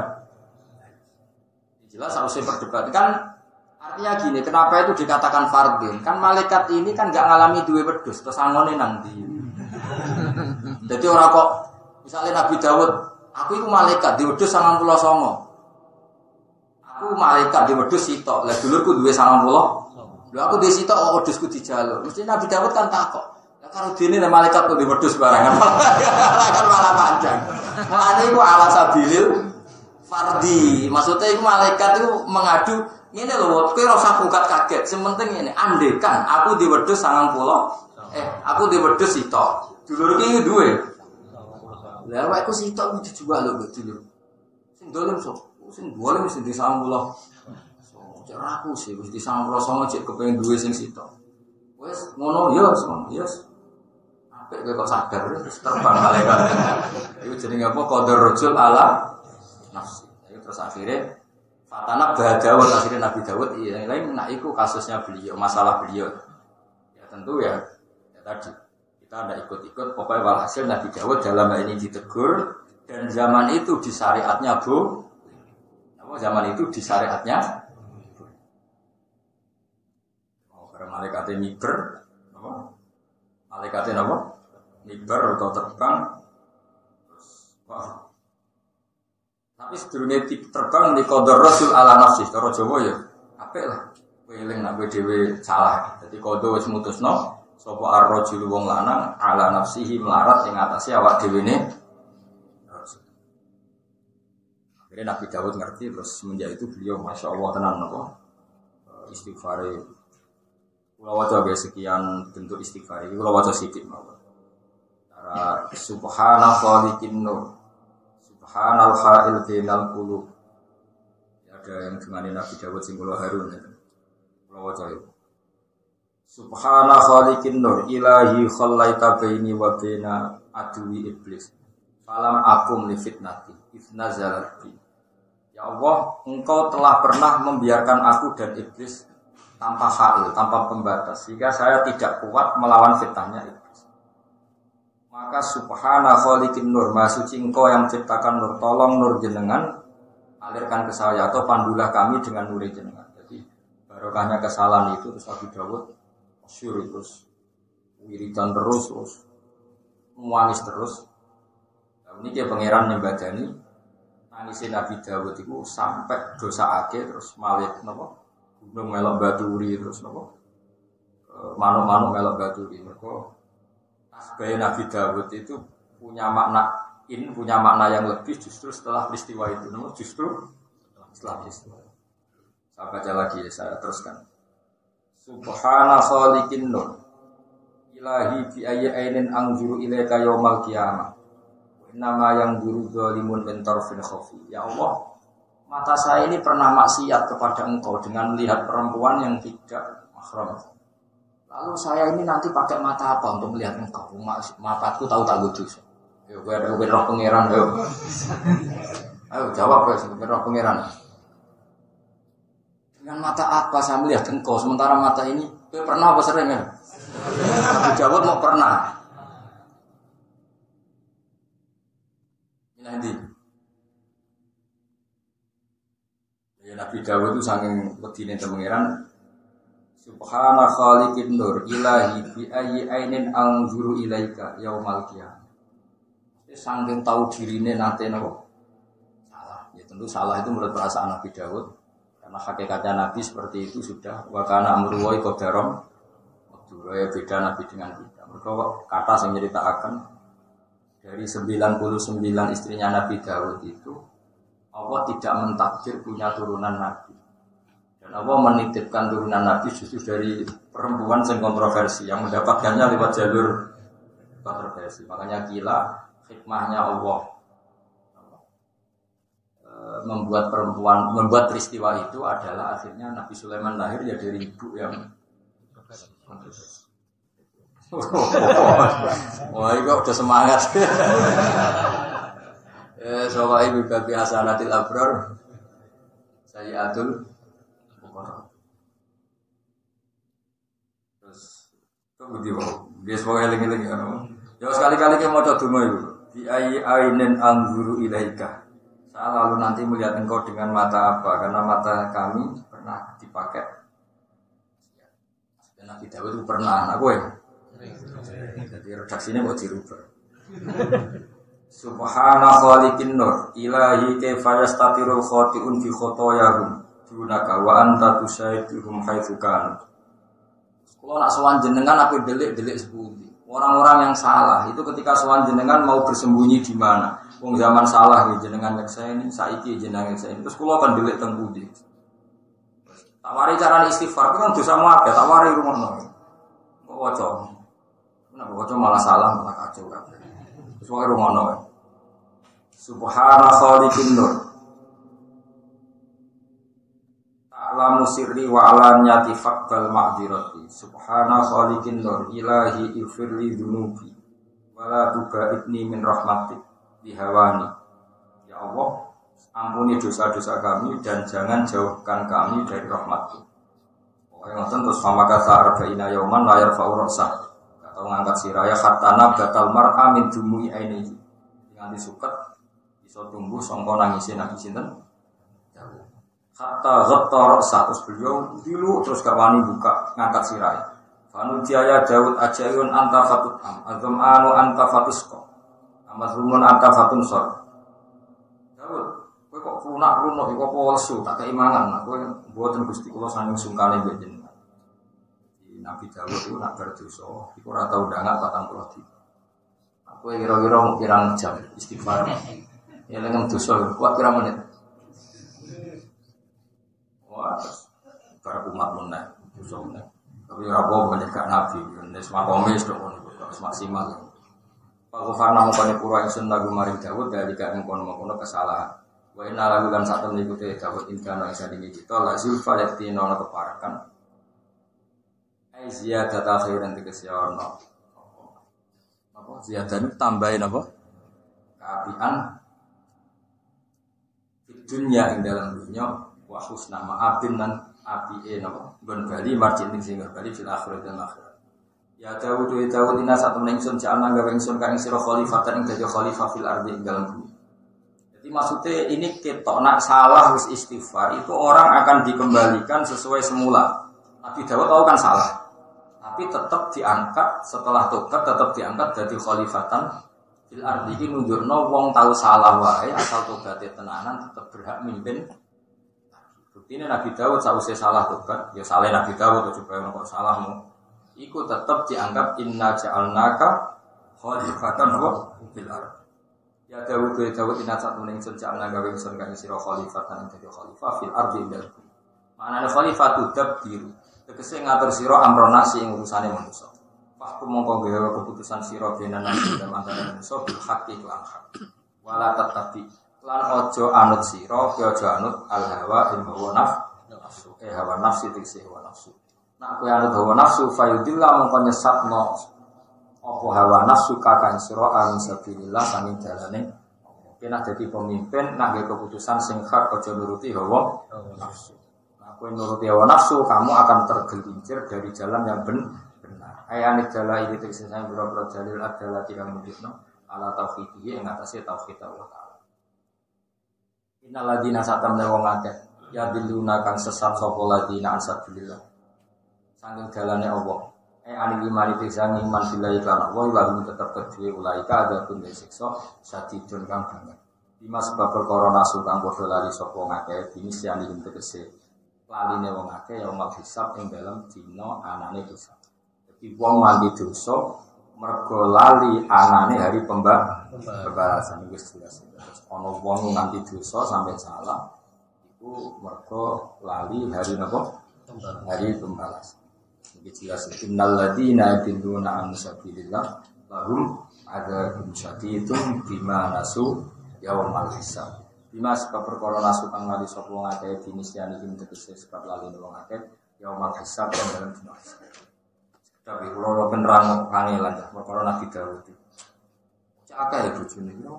Jelas harus diperdebatkan. Artinya gini, kenapa itu dikatakan fardhin? Kan malaikat ini kan enggak ngalami duwe wedhus terus angone nanti. Jadi orang kok misalnya Nabi Dawud, aku itu malaikat di wedhus 99. Aku malaikat di wedhus sitok. Lah dulurku duwe 90. Lha aku di sitok kok wedhusku dijaluk. Mesti Nabi Dawud kan takok. Lah karo dene malaikat kok di wedhus barangan. Kan malah panjang. Mulane iku ala sabilil fardhi. Maksudnya iku malaikat itu mengadu ngene lho, kowe ora usah bukat kaget. Sing penting ngene, andekan aku di wedhus 90. Aku di wedhus sitok. Dulur iki duwe. Lah awakku sitok kudu dijual lho dulur. Sing dolen sok, sing dolen mesti di 90. So, cara aku sih wis di 99 cek kepengin duwe sing sitok. Wes ngono ya, yes. Apik kowe kok sadar terus terbang malaikat. Iku jenenge apa? Qadar rajul ala nafsi. Iku terus akhirnya Fatana Badawat akhirnya Nabi Dawud yang lain nak iku kasusnya beliau, masalah beliau. Ya tentu ya tadi kita ada ikut-ikut, pokoknya walhasil Nabi Dawud dalam hal ini ditegur dan zaman itu di syariatnya zaman itu di syariatnya karena malaikatnya miber malaikatnya apa? Miber atau terbang tapi sedurunge terbang di qadar rasul ala nafsi cara Jawa ya apik lah eling nak dhewe salah dadi qadha wis mutusno sapa ar-rajul wong lanang ala nafsihi melarat ing atase awak dhewe-ne. Akhirnya Nabi Dawud ngerti terus semenjak itu beliau Masya Allah tenan apa istighfar. Kula waca sekian bentuk istighfar. Kula waca sithik mawon. Cara subhana khaliqin nur. Subhanal fa'il bainal qulub. Ada yang dengan Nabi Dawud sing kula harun. Kula waca itu. Subhana khaliqin nur ilahi khallaita baini wa baina adwi iblis. Falam akum li fitnati ifnazalat bi. Ya Allah, Engkau telah pernah membiarkan aku dan iblis tanpa hail, tanpa pembatas sehingga saya tidak kuat melawan fitnahnya iblis. Maka subhana khaliqin nur, Maha suci Engkau yang menciptakan nur, tolong nur jenengan alirkan ke saya atau pandulah kami dengan nur jenengan. Jadi barokahnya kesalahan itu terus Nabi Dawud masyhur terus wiridan terus muangis terus. Nah, ini dia pangeran nyembadani nangisnya Nabi Dawud itu sampai dosa akeh terus malik napa gunung melok baturi terus napa manuk-manuk melok baturi. Mergo tasbih Nabi Dawud itu punya makna yang lebih justru setelah peristiwa itu. Justru setelah peristiwa. Saya baca lagi, saya teruskan. Subhana khaliqin nur ilahi bi ayyi ainin anzuru ilaika yaumal qiyamah. Nama yang guru zalimun bentar fin khafi. Ya Allah, mata saya ini pernah maksiat kepada Engkau dengan melihat perempuan yang tidak mahram. Lalu saya ini nanti pakai mata apa untuk melihat Engkau? Mataku tahu tak lucu. Ayo, gue ada roh pangeran. Ayo jawab guys, roh pangeran. Dengan mata apa saya melihat Engkau? Sementara mata ini, gue pernah apa sering ya? Nabi Dawud mau pernah. Nanti ya Nabi Dawud itu saking wedine pangeran subhana khaliqin nur ilahi bi ayyi ainin anzuru ilaika yaumal qiyamah. Saking tahu dirine nate napa salah. Ya tentu salah itu menurut perasaan Nabi Dawud Karena hakikatnya Nabi seperti itu sudah wa kana amruhu qadaron. Beda Nabi dengan kita. Mereka kata yang ceritakan dari 99 istrinya Nabi Daud itu Allah tidak mentakdir punya turunan Nabi. Dan Allah menitipkan turunan Nabi justru dari perempuan yang kontroversi yang mendapatkannya lewat jalur kontroversi. Makanya gila hikmahnya Allah membuat peristiwa itu adalah akhirnya Nabi Sulaiman lahir ya dari ibu yang wah, itu udah semangat. Soalnya ibu babi asanatil abrar, saya atul. Terus, tunggu dia, dia sebagai lagi. Ya sekali-kali kita mau coba itu. Di ainin anzuru ilaika. Saya lalu nanti melihat engkau dengan mata apa? Karena mata kami pernah dipakai. Dan Nabi Daud itu pernah, aku ya. Jadi redaksinya mau dirubah. Subhana khaliqin nur ilahi kaifa yastatirul khati'un fi khotoyahum dunaka wa anta tusaiduhum haitsu kanu. Kalau nak sowan jenengan aku delik-delik sepundi. Orang-orang yang salah itu ketika sowan jenengan mau bersembunyi di mana? Wong zaman salah nggih jenengan nyekseni, saiki jenengan nyekseni. Terus kula kan delik teng pundi. Tawari cara istighfar kan dosa akeh, tawari rumono. Kok waca. Nek waca malah salah malah kacau kan. Terus wae rumono. Subhana khaliqin nur. Ta'lamu sirri wa alaniyati faqbal ma'dzirati. Subhana khaliqin nur ilahi ighfirli dzunubi wa la tubaidni min rahmatik bihawani. Ya Allah, ampuni dosa-dosa kami dan jangan jauhkan kami dari rahmat-Mu. Pokoknya ngoten terus famakatha arba'ina yauman la yarfa'u ra'sah. Atau ngangkat siraya hatta nabdatal mar'a min dumu'i ainihi. Nganti suket iso tumbuh sangka nangise Nabi sinten? Daud. Hatta ghatta ra'sah terus beliau dilu terus gak wani buka ngangkat siraya. Fanu jaya Daud ajayun anta fatut am azamanu anta fatusqa. Amazrumun anta fatun sor. Daud kowe kok lunak-lunak kok apa lesu tak keimangan kowe mboten Gusti kula saking sungkane mbek jenengan. Nabi Daud itu nak berdosa, iku ora tau ndangak 40 dina. Aku kira-kira mau pirang jam istighfar. Ya lengan dosa kuat pirang menit. Wah, para umat meneh dosa meneh. Tapi ora apa banyak gak nabi, wis makome wis maksimal. Pak Gufana mongkone pura ingsun lagu maring Daud dari gak mengkono-mengkono kesalahan. Wa inna lagu lan saten niku te Daud ingkang sadinge kita la zulfa yaktina ana keparakan. Ziyadah akhiran tegese ana. Apa ziyadah itu tambahin apa? Keapian di dunia ing dalam dunia wa husna ma'abin lan apike napa? Nggon bali marjin sing bali fil akhirat dan akhirat. Ya Daud ina satu ningsun jana gawe ingsun kang sira khalifatan ing dadi khalifah fil ardi ing dalam bumi. Jadi maksudnya ini ketok nak salah wis istighfar itu orang akan dikembalikan sesuai semula. Nabi Daud tahu kan salah. Tapi tetap diangkat setelah tobat tetap diangkat jadi khalifatan fil ardi iki nunjukno wong tahu salah wae asal tobaté tenanan tetap berhak mimpin. Buktine Nabi Daud sausé salah tobat ya salah Nabi Daud coba kok salahmu iku tetap dianggap inna ja'alnaka khalifatan fil ardi. Ya Daud inna satu ning ja'alna gawe ingsun kang sira khalifatan dadi khalifah fil ardi indal. Manane khalifatu dabdiru tegese ngatur sira amrona sing urusane manusa. Fahkum mongko gawe keputusan sira benan nang antara manusa bil haqqi lan hak. Wala tatabi lan aja anut sira, aja anut al hawa ing hawa nafsu. Hawa nafsi tegese hawa nafsu. Nek kowe anut hawa nafsu fayudillah mongko nyesatno apa hawa nafsu kakang sira an sabilillah sanging dalane. Kena dadi pemimpin nak gawe keputusan sing hak aja nuruti hawa nafsu. Kowe nuruti hawa nafsu, kamu akan tergelincir dari jalan yang benar. Ayane jalan ini tegese sang boro-boro dalil adalah tidak mudikno ala tauhidih ing atase tauhid Allah taala. Innal ladina satamna wong akeh ya diluna kang sesat sapa ladina ansabilillah. Sanging dalane Allah. Ani limani tegese iman billahi kana wa wa tetep kedue ulaika ada pun siksa sadidun kang banget. Dimas sebab perkara nasu kang padha lali sapa ngakeh dinisiani tegese laline wong akeh ya mal hisab ing dalem dina anane dosa. Jadi wong mandi dosa mergo lali anane hari pembalasan wis jelas. Ana wong nganti dosa sampai salah iku mergo lali hari napa? Hari pembalasan. Iki jelas innal ladina yadilluna an sabilillah lahum adzabun syadidun bima nasu yaumal hisab. Bima sebab perkara nasu kang lali sapa wong akeh dinisiani ing tegese sebab lali wong akeh yaumal hisab ing dalem dina hisab. Tapi kula penerang kangelan ya perkara Nabi Daud. Cak akeh bojone kira.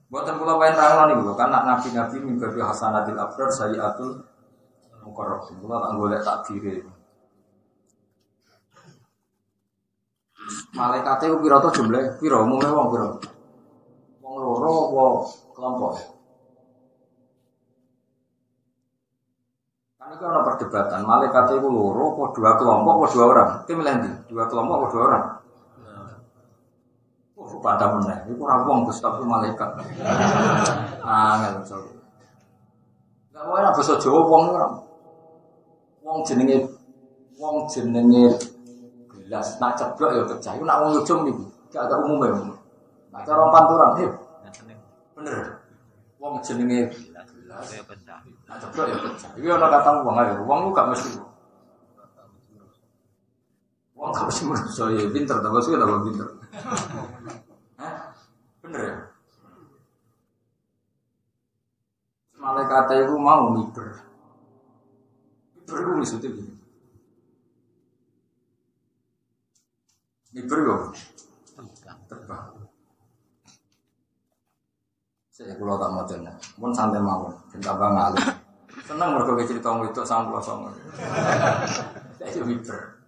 Mboten kula penerang niku kan nabi-nabi mimpi hasanatil abrar sayyatul mukarrab. Kula tak golek takdire. Malaikate ku pira to jumlah? Pira umume wong pira? Wong loro apa kelompok? Kan iki ana perdebatan, malaikate ku loro apa dua kelompok apa dua orang? Ki milih ndi? Dua kelompok apa dua orang? Oh, pada meneh. Iku ora wong Gus tapi malaikat. Angel so. Enggak wae nek basa Jawa wong ora. Wong jenenge gelas nak ceblok ya pecah. Iku nak wong ujung niku, gak ada umume. Nah cara panturan he. Bener. Wong jenenge gelas ya pecah. Nak ceblok ya pecah. Iki ana kata wong ae. Wong ku gak mesti. Wong gak mesti manusia ya pinter ta bos ya pinter. Hah? Bener ya? Malaikat itu mau miber. Miber itu maksudnya gini. Miber itu terbang. Saya pulau tak mau dengar. Pun santai mau. Cinta banget. Senang mereka cerita itu sama pulau sama. Saya itu miber.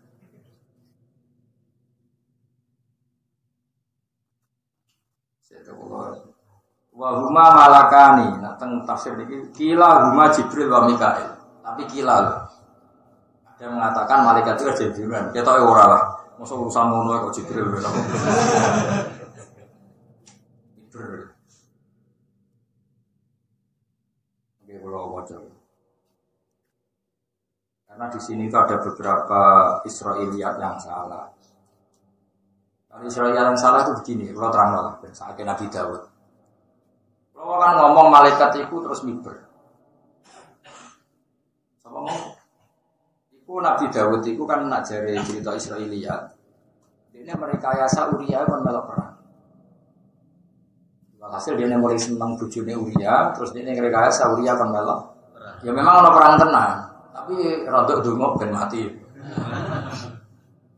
Wa huma malakani, nah teng tafsir iki kila huma Jibril wa Mikail. Tapi kila lho. Ada yang mengatakan malaikat itu Jibril. Ketoke ora lah. Mosok urusan ngono kok Jibril lho. Jibril. Oke, kula waca. Karena di sini itu ada beberapa Israiliyat yang salah. Kalau Israiliyat yang salah itu begini, kalau terang lah, saat Nabi Daud. Kalau kan ngomong malaikat itu terus miber. Sama ngomong, itu Nabi Daud itu kan nak jari cerita Israiliyat. Ini mereka yasa Uria kan melok perang. Hasil dia mulai senang bujune Uria, terus dia mereka yasa Uria kan melok. Ya memang ada perang tenang, tapi rodok dungok ben mati.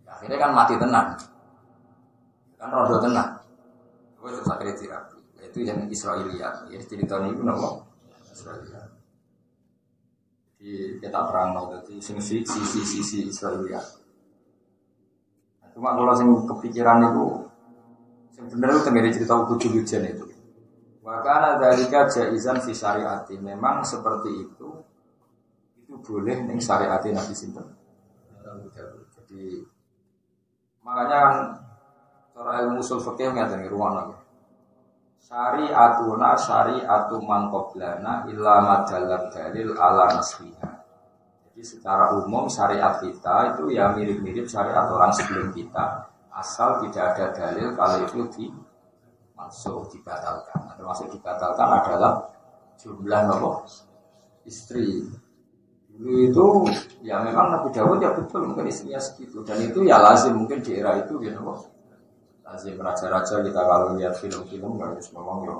Akhirnya kan mati tenang. Kan rodo tenang. Gue susah kritik. Itu yang Israiliyat. Ya cerita ini pun apa? Israiliyat. Jadi kita perang jadi sisi Israiliyat. Cuma kalau sing kepikiran itu, yang benar itu tengah cerita lucu-lucuan itu. Wakana dalika jaizan fi syariati. Memang seperti itu boleh ning syariat Nabi sinten. Jadi makanya kan cara ilmu usul fikih ngaten iki ruwana. Syariatuna syariatu man qablana illa madallat dalil ala nasriha. Jadi secara umum syariat kita itu ya mirip-mirip syariat orang sebelum kita, asal tidak ada dalil kalau itu dibatalkan. Termasuk dibatalkan adalah jumlah istri. Dulu itu ya memang Nabi Daud ya betul mungkin istrinya segitu dan itu ya lazim mungkin di era itu gitu lazim raja-raja kita kalau lihat film-film kan harus ngomong ya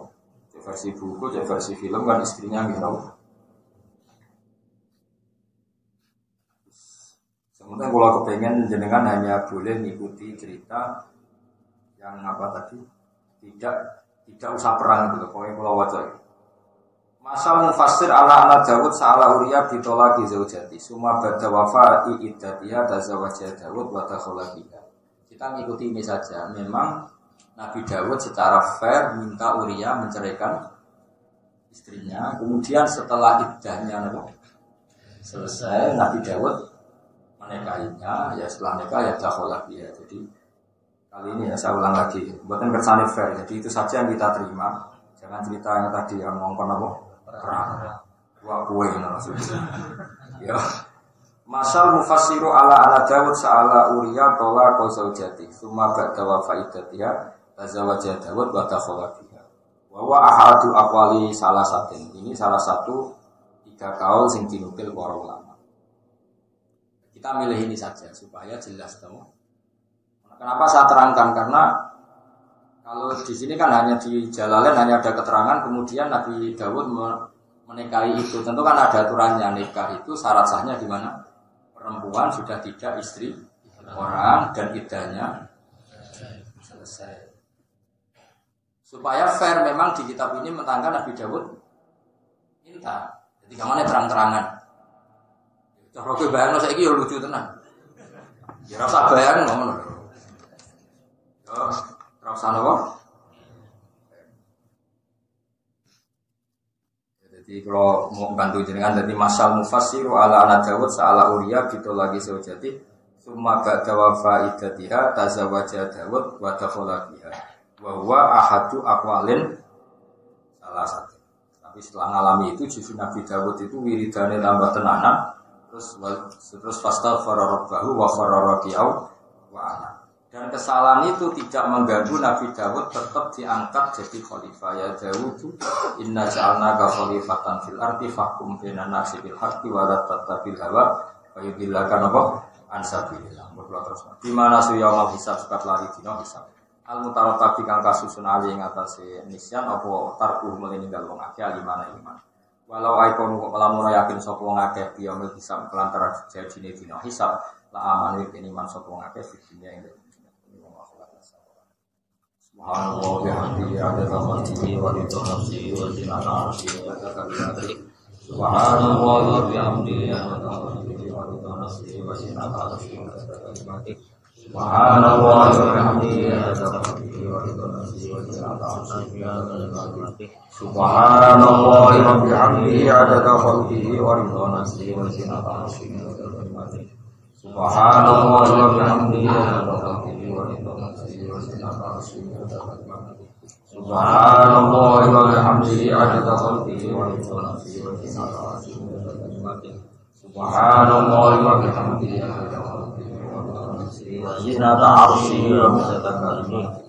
versi buku, versi film kan istrinya gitu. Sementara kalau kepengen jenengan hanya boleh mengikuti cerita yang apa tadi tidak usah perang gitu. Pokoknya kalau wajah. Masal mufassir ala anak Dawud saala Uria bitolaki zaujati summa ba'da wafa'i iddatiha tazawwaja Dawud wa dakhala biha. Kita mengikuti ini saja. Memang Nabi Dawud secara fair minta Uria menceraikan istrinya. Kemudian setelah iddahnya selesai, Nabi Dawud menikahinya. Ya setelah nikah ya dakhala biha. Jadi kali ini ya saya ulang lagi. Buatan kersane fair. Jadi itu saja yang kita terima. Jangan cerita yang tadi yang ngomong perang. kue maksudnya. Ya. Masal mufassiru ala Dawud sa'ala Uriya tola qazaujati summa ba'da wa faidatiha tazawaja Dawud wa dakhala biha. Wa huwa ahadu aqwali salasatin. Ini salah satu 3 kaul sing dinukil para ulama. Kita milih ini saja supaya jelas tahu. Kenapa saya terangkan? Karena kalau di sini kan hanya di Jalalain hanya ada keterangan kemudian Nabi Dawud menikahi itu. Tentu kan ada aturannya, nikah itu syarat sahnya di mana? Perempuan sudah tidak istri orang dan iddahnya selesai. Supaya fair memang di kitab ini menentangkan Nabi Dawud minta. Jadi kemana terang-terangan. Cara kowe bayangno saiki yo lucu tenan. Ya ora usah bayang ngono lho. Yo, ora usah napa? Jadi kalau mau bantu jenengan jadi masal mufassiru ala Dawud sa'ala Uriya gitu lagi sejati summa ba'da wa faidatiha tazawaja Dawud wa dakhala biha wa huwa ahadu aqwalin salah satu. Tapi setelah ngalami itu justru Nabi Dawud itu wiridane tambah tenanan terus fastaghfara rabbahu wa kharra raki'au wa ana. Dan kesalahan itu tidak mengganggu Nabi Dawud tetap diangkat jadi khalifah. Ya Dawud, inna ja'alnaka khalifatan fil ardi fahkum bainan nasi bil haqqi wa la tattabil hawa wa yudillaka an sabilillah. Terus di mana su yaumul hisab sekat lari dina hisab. Al mutarattab kang kasusun ali ing atase nisyan apa tarku meninggal wong akeh alimane iman. Walau aikon kok lamun yakin sapa wong akeh yaumul hisab kelantaran jadine dina hisab la amane iman sapa wong akeh dunya ing Subhanallah wa bihamdihi adada khalqihi wa ridha nafsihi wa zinata arsyihi wa kalimatihi. Subhanallah wa bihamdihi adada khalqihi wa ridha nafsihi wa zinata arsyihi wa kalimatihi. Subhanallah wa bihamdihi adada khalqihi wa ridha nafsihi wa zinata arsyihi wa kalimatihi. Subhanallah wa bihamdihi adada khalqihi wa ridha nafsihi wa zinata arsyihi wa kalimatihi. Subhanallah wa bihamdihi adada khalqihi wa ridha nafsihi wa zinata arsyihi wa kalimatihi. Subhanallah wa bihamdihi adada khalqihi wa ridha nafsihi wa zinata arsyihi wa kalimatihi. Subhanallah wa bihamdihi adada khalqihi wa ridha nafsihi wa zinata arsyihi wa kalimatihi.